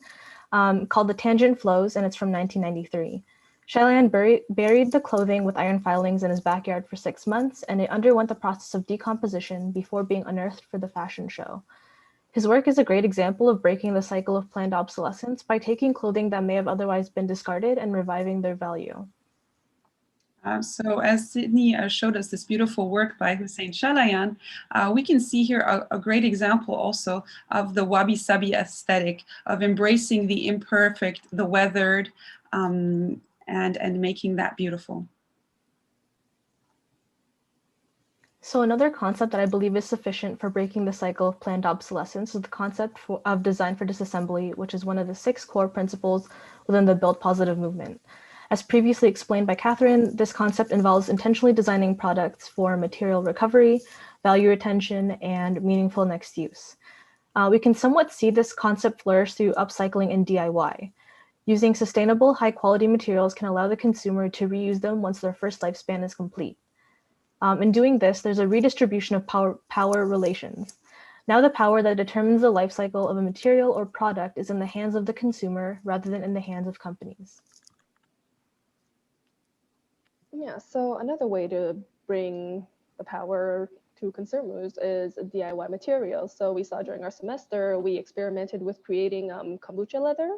called The Tangent Flows, and it's from 1993. Chalayan buried the clothing with iron filings in his backyard for 6 months, and it underwent the process of decomposition before being unearthed for the fashion show. His work is a great example of breaking the cycle of planned obsolescence by taking clothing that may have otherwise been discarded and reviving their value. So as Sydney showed us this beautiful work by Hussein Chalayan, we can see here a great example also of the wabi-sabi aesthetic of embracing the imperfect, the weathered, and making that beautiful. So another concept that I believe is sufficient for breaking the cycle of planned obsolescence is the concept of design for disassembly, which is one of the 6 core principles within the Build Positive movement. As previously explained by Catherine, this concept involves intentionally designing products for material recovery, value retention, and meaningful next use. We can somewhat see this concept flourish through upcycling and DIY. Using sustainable, high-quality materials can allow the consumer to reuse them once their first lifespan is complete. In doing this, there's a redistribution of power relations. Now the power that determines the life cycle of a material or product is in the hands of the consumer rather than in the hands of companies. Yeah, so another way to bring the power to consumers is DIY materials. So we saw during our semester, we experimented with creating kombucha leather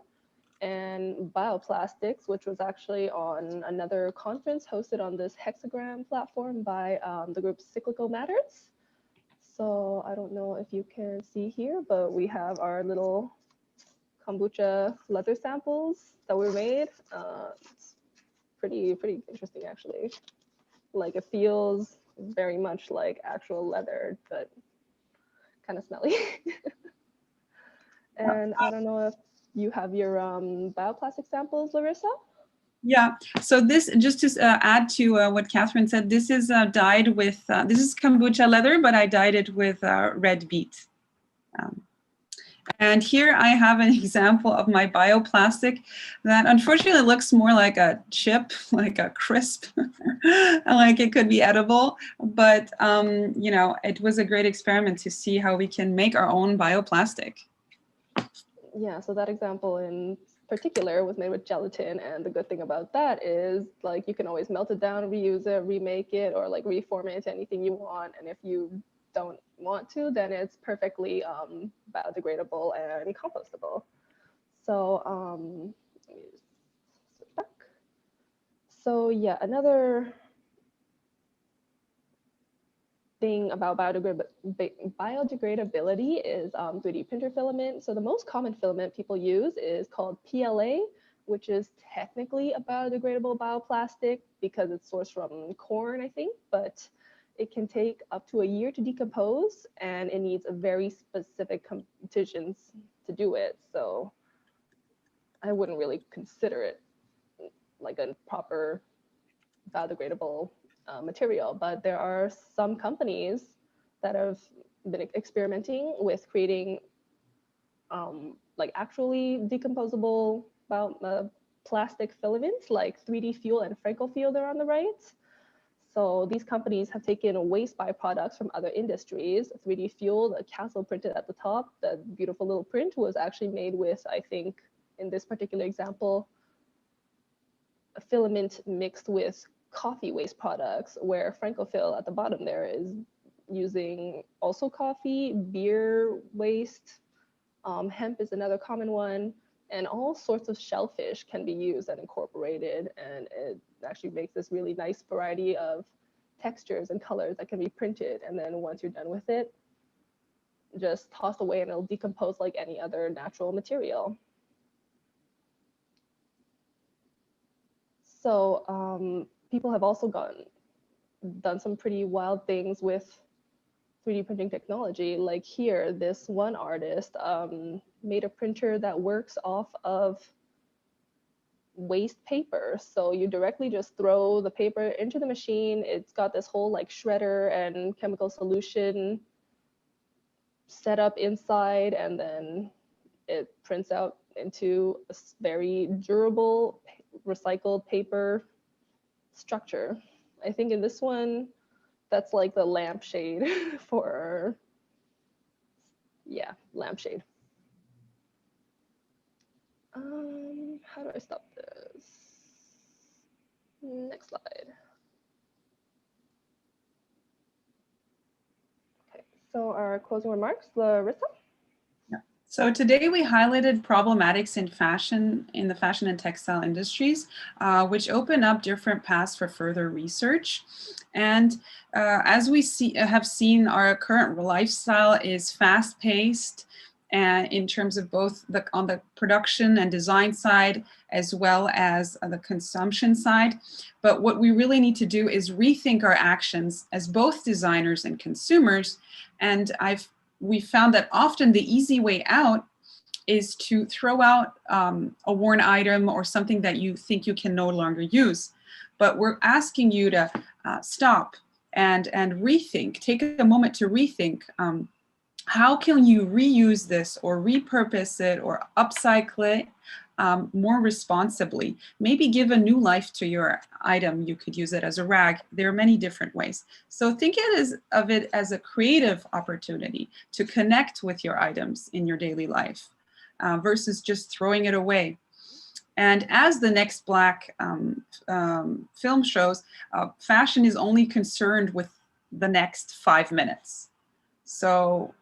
and bioplastics, which was actually on another conference hosted on this hexagram platform by the group Cyclical Matters. So I don't know if you can see here, but we have our little kombucha leather samples that were made. It's pretty interesting, actually. Like, it feels very much like actual leather, but kind of smelly. And I don't know if you have your bioplastic samples, Larissa? Yeah, so this, just to add to what Catherine said, this is dyed with, this is kombucha leather, but I dyed it with red beet. And here I have an example of my bioplastic that unfortunately looks more like a chip, like a crisp, like it could be edible. But, you know, it was a great experiment to see how we can make our own bioplastic. Yeah, so that example in particular was made with gelatin, and the good thing about that is, like, you can always melt it down, reuse it, remake it, or like reform it into anything you want. And if you don't want to, then it's perfectly biodegradable and compostable. So let me just switch back. So yeah, another thing about biodegradability is 3D printer filament. So the most common filament people use is called PLA, which is technically a biodegradable bioplastic because it's sourced from corn, I think, but it can take up to a year to decompose, and it needs a very specific conditions to do it. So I wouldn't really consider it like a proper biodegradable material, but there are some companies that have been experimenting with creating like actually decomposable plastic filaments, like 3D Fuel and Franco Field are on the right. So these companies have taken waste byproducts from other industries. 3D Fuel, the castle printed at the top, the beautiful little print was actually made with, I think, in this particular example, a filament mixed with coffee waste products, where Francophil at the bottom there is using also coffee, beer waste, hemp is another common one, and all sorts of shellfish can be used and incorporated, and it actually makes this really nice variety of textures and colors that can be printed. And then once you're done with it, just toss away and it'll decompose like any other natural material. So people have also done some pretty wild things with 3D printing technology. Like here, this one artist made a printer that works off of waste paper. So you directly just throw the paper into the machine. It's got this whole like shredder and chemical solution set up inside, and then it prints out into a very durable recycled paper structure. I think in this one, that's like the lampshade for, yeah, lampshade. How do I stop this? Next slide. Okay, so our closing remarks, Larissa? So today we highlighted problematics in fashion, in the fashion and textile industries, which open up different paths for further research. And as we have seen, our current lifestyle is fast-paced, and in terms of both on the production and design side, as well as the consumption side. But what we really need to do is rethink our actions as both designers and consumers. And we found that often the easy way out is to throw out a worn item or something that you think you can no longer use. But we're asking you to stop and rethink, take a moment to rethink how can you reuse this or repurpose it or upcycle it more responsibly. Maybe give a new life to your item. You could use it as a rag. There are many different ways. So think of it as a creative opportunity to connect with your items in your daily life versus just throwing it away. And as the next Black film shows, fashion is only concerned with the next 5 minutes. So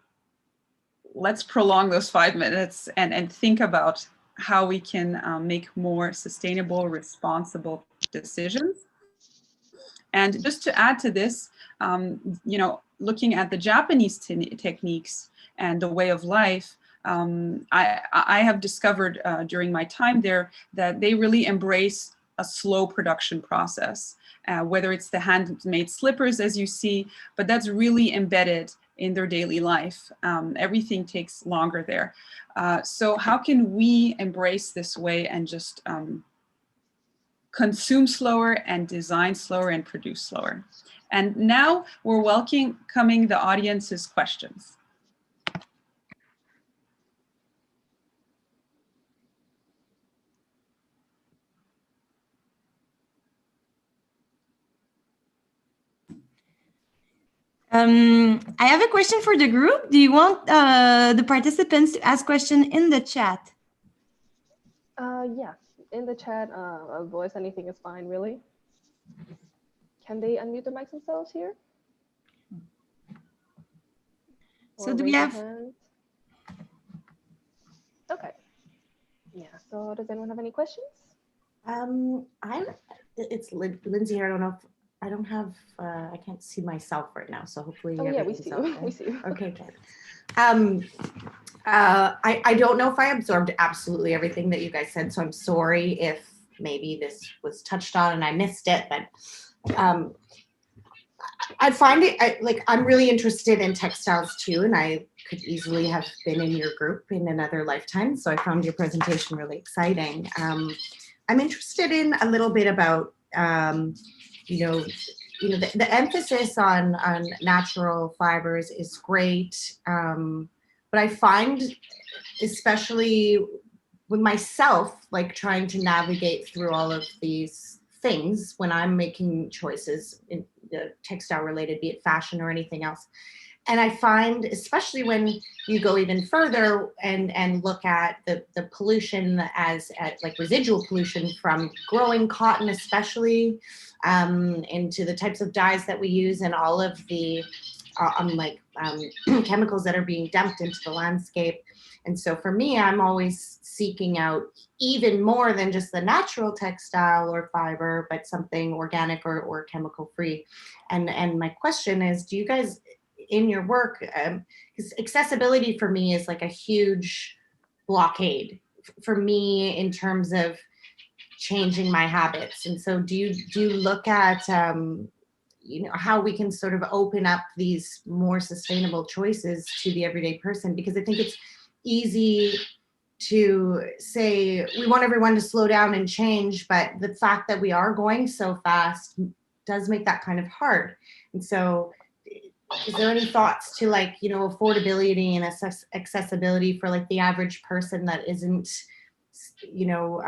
let's prolong those 5 minutes and think about how we can make more sustainable, responsible decisions. And just to add to this, looking at the Japanese techniques and the way of life, I have discovered during my time there that they really embrace a slow production process, whether it's the handmade slippers as you see, but that's really embedded in their daily life. Everything takes longer there. So how can we embrace this way and just consume slower and design slower and produce slower? And now we're welcoming the audience's questions. I have a question for the group. Do you want the participants to ask questions in the chat? Yeah, in the chat, a voice, anything is fine, really. Can they unmute the mics themselves here? So do we have? Okay. Yeah, so does anyone have any questions? It's Lindsay here. I don't know if I don't have, I can't see myself right now, so hopefully. Oh yeah, we see you. We see you. Okay, good. I don't know if I absorbed absolutely everything that you guys said, so I'm sorry if maybe this was touched on and I missed it, but I find it, I'm really interested in textiles too, and I could easily have been in your group in another lifetime, so I found your presentation really exciting. I'm interested in a little bit about the emphasis on natural fibers is great, but I find, especially with myself, like trying to navigate through all of these things when I'm making choices in the textile related, be it fashion or anything else. And I find, especially when you go even further and look at the pollution as like residual pollution from growing cotton, especially into the types of dyes that we use and all of the chemicals that are being dumped into the landscape. And so for me, I'm always seeking out even more than just the natural textile or fiber, but something organic or chemical free. And my question is, do you guys, in your work, because accessibility for me is like a huge blockade for me in terms of changing my habits. And so do you look at how we can sort of open up these more sustainable choices to the everyday person? Because I think it's easy to say we want everyone to slow down and change, but the fact that we are going so fast does make that kind of hard. And so is there any thoughts to like, you know, affordability and accessibility for like the average person that isn't, you know,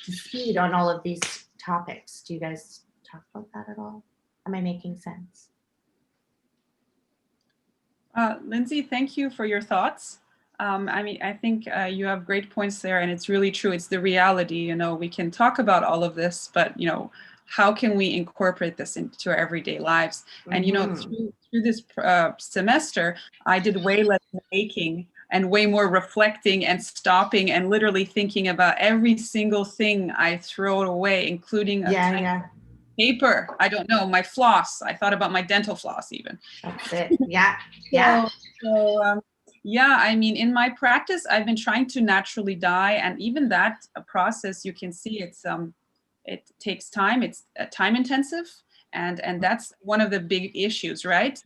to speed on all of these topics? Do you guys talk about that at all? Am I making sense? Lindsay, thank you for your thoughts. I mean, I think you have great points there, and it's really true. It's the reality, you know, we can talk about all of this, but, you know, how can we incorporate this into our everyday lives? And, you know, through this semester, I did way less making and way more reflecting and stopping and literally thinking about every single thing I throw away, including paper. I don't know, my floss. I thought about my dental floss even. That's it. Yeah. Yeah, I mean, in my practice, I've been trying to naturally dye, and even that process, you can see it's it takes time. It's time intensive, and that's one of the big issues, right?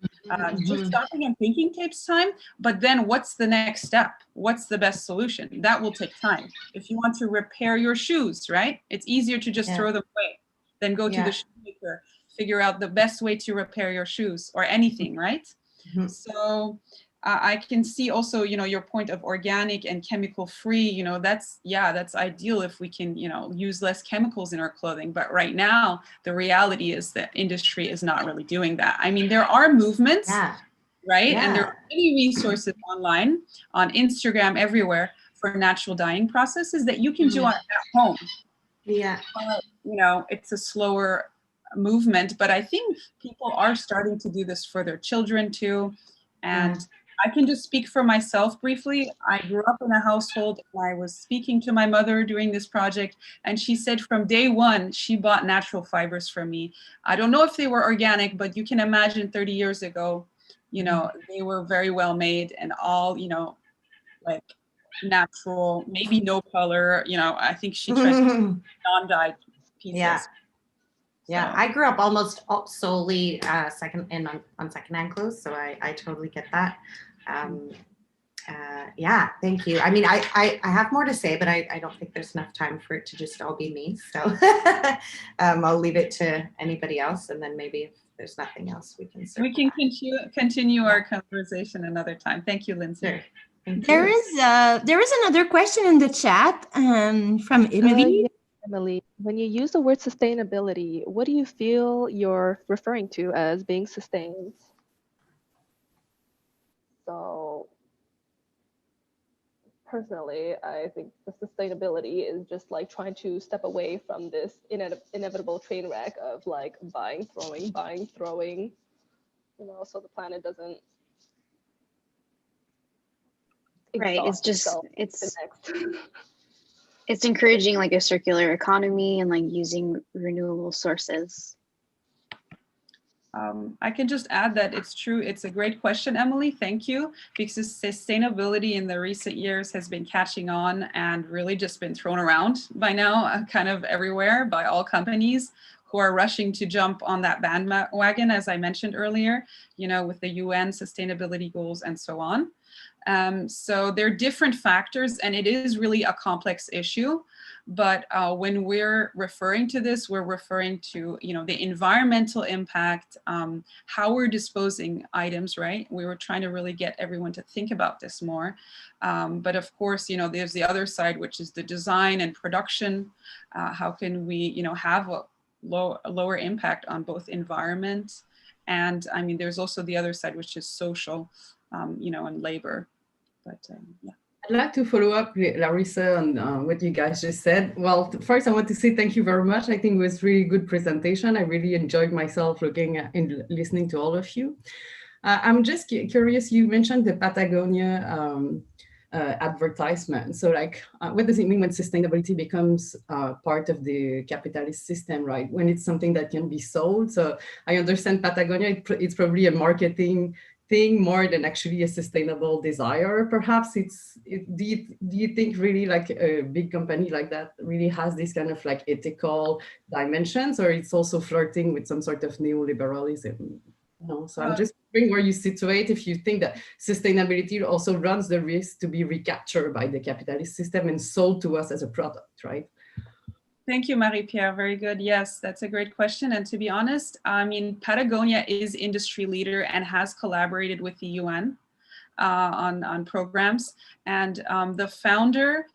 Just stopping and thinking takes time, but then what's the next step? What's the best solution? That will take time. If you want to repair your shoes, right? It's easier to just throw them away than go to the shoemaker, figure out the best way to repair your shoes or anything, right? So I can see also, you know, your point of organic and chemical free, you know, that's ideal if we can, you know, use less chemicals in our clothing. But right now, the reality is that industry is not really doing that. I mean, there are movements, right? And there are many resources online, on Instagram, everywhere for natural dyeing processes that you can do at home. Yeah. You know, it's a slower movement, but I think people are starting to do this for their children too. And I can just speak for myself briefly. I grew up in a household and I was speaking to my mother during this project, and she said from day one, she bought natural fibers from me. I don't know if they were organic, but you can imagine 30 years ago, you know, they were very well made and all, you know, like natural, maybe no color, you know, I think she tried to non-dyed pieces. Yeah, I grew up almost solely on secondhand clothes, so I totally get that. Yeah, thank you. I mean, I have more to say, but I don't think there's enough time for it to just all be me. So I'll leave it to anybody else, and then maybe if there's nothing else, we can continue our conversation another time. Thank you, Lindsay. Sure. There is another question in the chat from Emily. Emily, when you use the word sustainability, what do you feel you're referring to as being sustained? So personally, I think the sustainability is just like trying to step away from this inevitable train wreck of like buying, throwing, you know, so the planet doesn't. Right, it's encouraging like a circular economy and like using renewable sources. I can just add that it's true. It's a great question, Emily. Thank you. Because sustainability in the recent years has been catching on and really just been thrown around by now, kind of everywhere by all companies who are rushing to jump on that bandwagon, as I mentioned earlier, you know, with the UN sustainability goals and so on. So there are different factors, and it is really a complex issue. But when we're referring to this, we're referring to, you know, the environmental impact, how we're disposing items, right? We were trying to really get everyone to think about this more. But of course, you know, there's the other side, which is the design and production. How can we, you know, have a lower impact on both environment and, I mean, there's also the other side, which is social, you know, and labor. But yeah. I'd like to follow up with Larissa on what you guys just said. Well, first I want to say thank you very much. I think it was really good presentation. I really enjoyed myself looking at and listening to all of you. I'm just curious, you mentioned the Patagonia advertisement. So like, what does it mean when sustainability becomes part of the capitalist system, right? When it's something that can be sold. So I understand Patagonia, it's probably a marketing thing more than actually a sustainable desire. Perhaps do you think really like a big company like that really has this kind of like ethical dimensions, or it's also flirting with some sort of neoliberalism? You know? So I'm just wondering where you situate if you think that sustainability also runs the risk to be recaptured by the capitalist system and sold to us as a product, right? Thank you, Marie-Pierre. Very good. Yes, that's a great question. And to be honest, I mean, Patagonia is industry leader and has collaborated with the UN on programs. And the founder,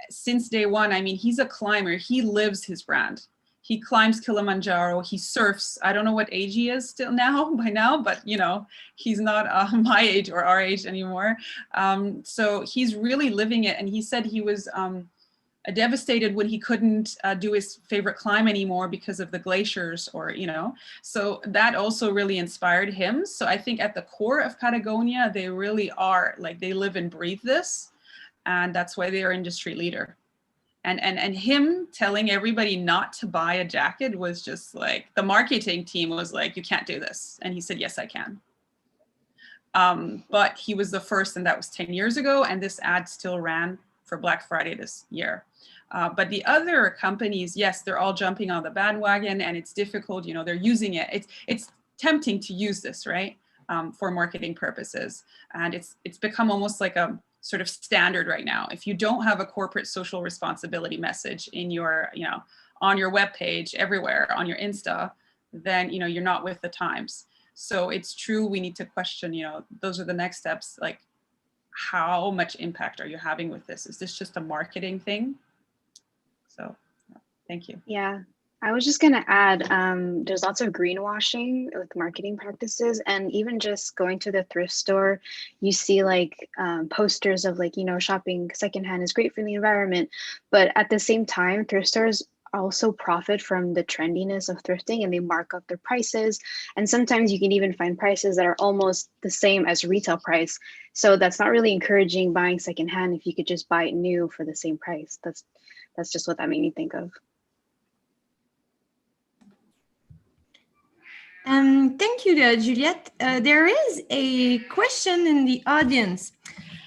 since day one, I mean, he's a climber. He lives his brand. He climbs Kilimanjaro. He surfs. I don't know what age he is still now, by now, but you know, he's not my age or our age anymore. So he's really living it. And he said he was devastated when he couldn't do his favorite climb anymore because of the glaciers, or you know, so that also really inspired him. So I think at the core of Patagonia, they really are like, they live and breathe this, and that's why they are industry leader. And him telling everybody not to buy a jacket was just like, the marketing team was like, you can't do this, and he said, yes, I can. But he was the first, and that was 10 years ago, and this ad still ran for Black Friday this year. But the other companies, yes, they're all jumping on the bandwagon, and it's difficult, you know, they're using it. It's tempting to use this, right, for marketing purposes. And it's become almost like a sort of standard right now. If you don't have a corporate social responsibility message in your, you know, on your webpage, everywhere, on your Insta, then, you know, you're not with the times. So it's true, we need to question, you know, those are the next steps, like, how much impact are you having with this? Is this just a marketing thing? So thank you. Yeah, I was just gonna add, there's lots of greenwashing with marketing practices, and even just going to the thrift store, you see like posters of like, you know, shopping secondhand is great for the environment. But at the same time, thrift stores also profit from the trendiness of thrifting, and they mark up their prices. And sometimes you can even find prices that are almost the same as retail price. So that's not really encouraging buying secondhand if you could just buy it new for the same price. That's just what that made me think of. Thank you, Juliette. There is a question in the audience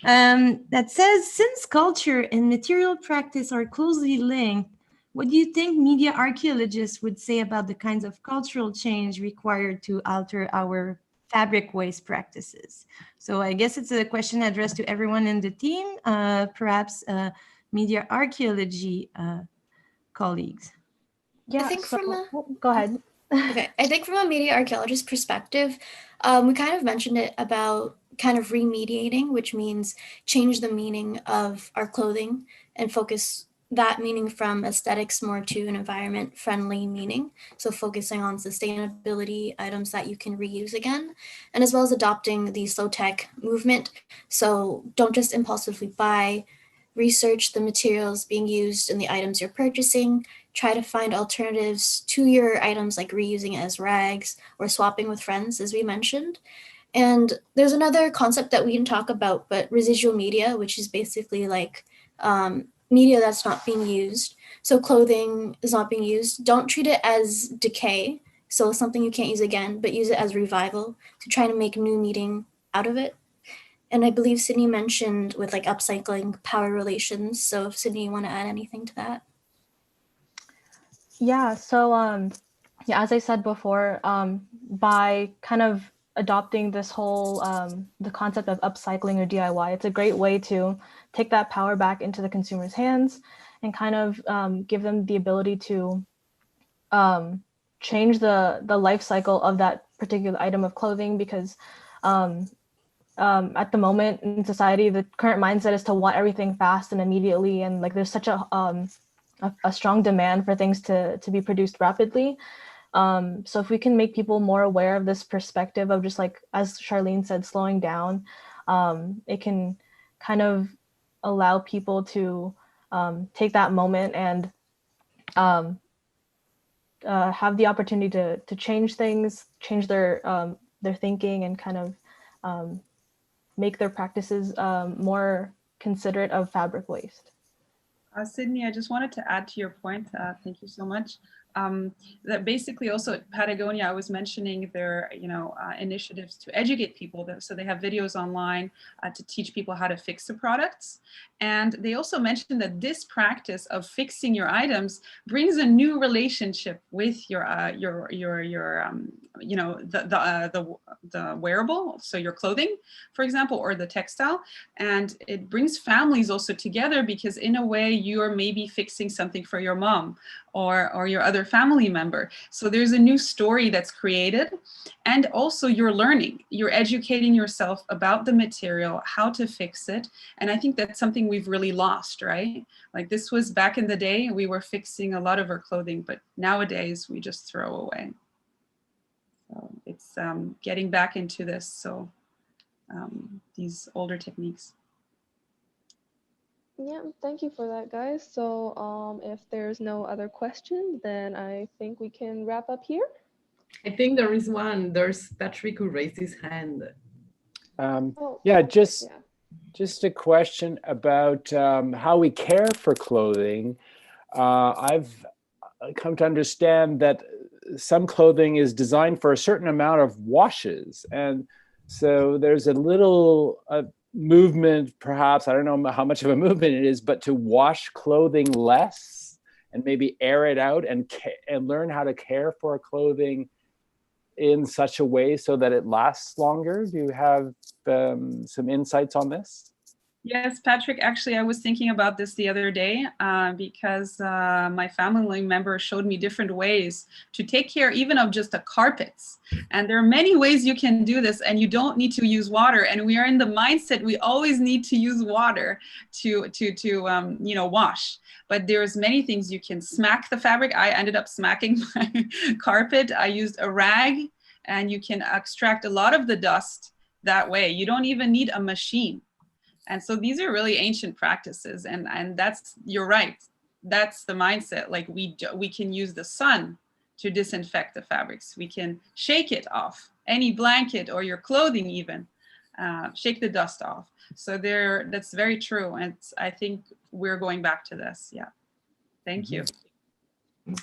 that says, since culture and material practice are closely linked, what do you think media archaeologists would say about the kinds of cultural change required to alter our fabric waste practices? So I guess it's a question addressed to everyone in the team, perhaps media archaeology colleagues. Yeah, I think go ahead. Okay, I think from a media archaeologist perspective, we kind of mentioned it about kind of remediating, which means change the meaning of our clothing and focus that meaning from aesthetics more to an environment friendly meaning. So focusing on sustainability, items that you can reuse again, and as well as adopting the slow tech movement. So don't just impulsively buy, research the materials being used in the items you're purchasing, try to find alternatives to your items like reusing it as rags or swapping with friends, as we mentioned. And there's another concept that we can talk about, but residual media, which is basically like media that's not being used. So clothing is not being used. Don't treat it as decay, so something you can't use again, but use it as revival to try to make new meaning out of it. And I believe Sydney mentioned with like upcycling power relations. So if Sydney, you want to add anything to that? Yeah, so yeah, as I said before, by kind of adopting this whole the concept of upcycling or DIY, it's a great way to take that power back into the consumer's hands and kind of give them the ability to change the life cycle of that particular item of clothing, because at the moment in society, the current mindset is to want everything fast and immediately, and like there's such a strong demand for things to be produced rapidly. So if we can make people more aware of this perspective of just like, as Charlene said, slowing down, it can kind of allow people to take that moment and have the opportunity to change things, change their thinking, and kind of make their practices more considerate of fabric waste. Sydney, I just wanted to add to your point. Thank you so much. that basically also at Patagonia, I was mentioning their, initiatives to educate people. So they have videos online to teach people how to fix the products. And they also mentioned that this practice of fixing your items brings a new relationship with your the wearable, so your clothing, for example, or the textile. And it brings families also together, because in a way you're maybe fixing something for your mom or your other family member. So there's a new story that's created, and also you're learning, you're educating yourself about the material, how to fix it. And I think that's something we've really lost, right? Like this was back in the day, we were fixing a lot of our clothing, but nowadays we just throw away. So it's getting back into this, so these older techniques. Yeah, thank you for that, guys. So if there's no other questions, then I think we can wrap up here. I think there is one. There's Patrick who raised his hand. Yeah, just a question about how we care for clothing. I've come to understand that some clothing is designed for a certain amount of washes, and so there's a little movement, perhaps, I don't know how much of a movement it is, but to wash clothing less and maybe air it out and learn how to care for clothing in such a way so that it lasts longer. Do you have some insights on this? Yes, Patrick, actually, I was thinking about this the other day because my family member showed me different ways to take care even of just the carpets. And there are many ways you can do this, and you don't need to use water. And we are in the mindset we always need to use water to wash. But there's many things you can smack the fabric. I ended up smacking my carpet. I used a rag, and you can extract a lot of the dust that way. You don't even need a machine. And so these are really ancient practices, and that's, you're right, that's the mindset. Like we can use the sun to disinfect the fabrics. We can shake it off, any blanket or your clothing even, shake the dust off. So that's very true, and I think we're going back to this. Yeah, thank you.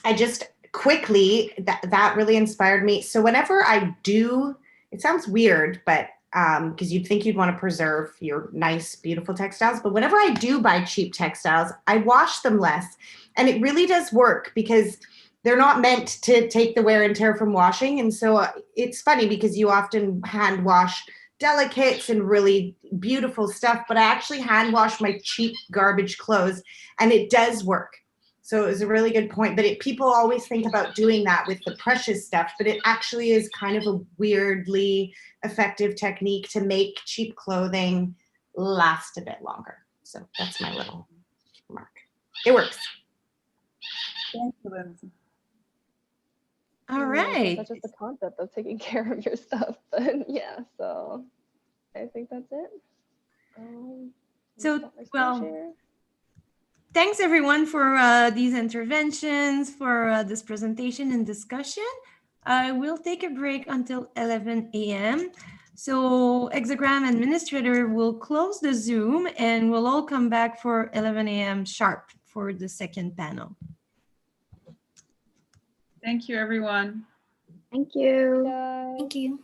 I just quickly, that really inspired me. So whenever I do, it sounds weird, but because you'd think you'd want to preserve your nice, beautiful textiles. But whenever I do buy cheap textiles, I wash them less. And it really does work because they're not meant to take the wear and tear from washing. And so it's funny because you often hand wash delicates and really beautiful stuff, but I actually hand wash my cheap garbage clothes, and it does work. So it was a really good point, but people always think about doing that with the precious stuff, but it actually is kind of a weirdly effective technique to make cheap clothing last a bit longer. So that's my little remark. It works. Thank you, Lindsay. All right. That's just the concept of taking care of your stuff. But yeah, so I think that's it. So, well, thanks everyone for these interventions, for this presentation and discussion. I will take a break until 11 a.m. So Hexagram administrator will close the Zoom and we'll all come back for 11 a.m. sharp for the second panel. Thank you, everyone. Thank you. Thank you.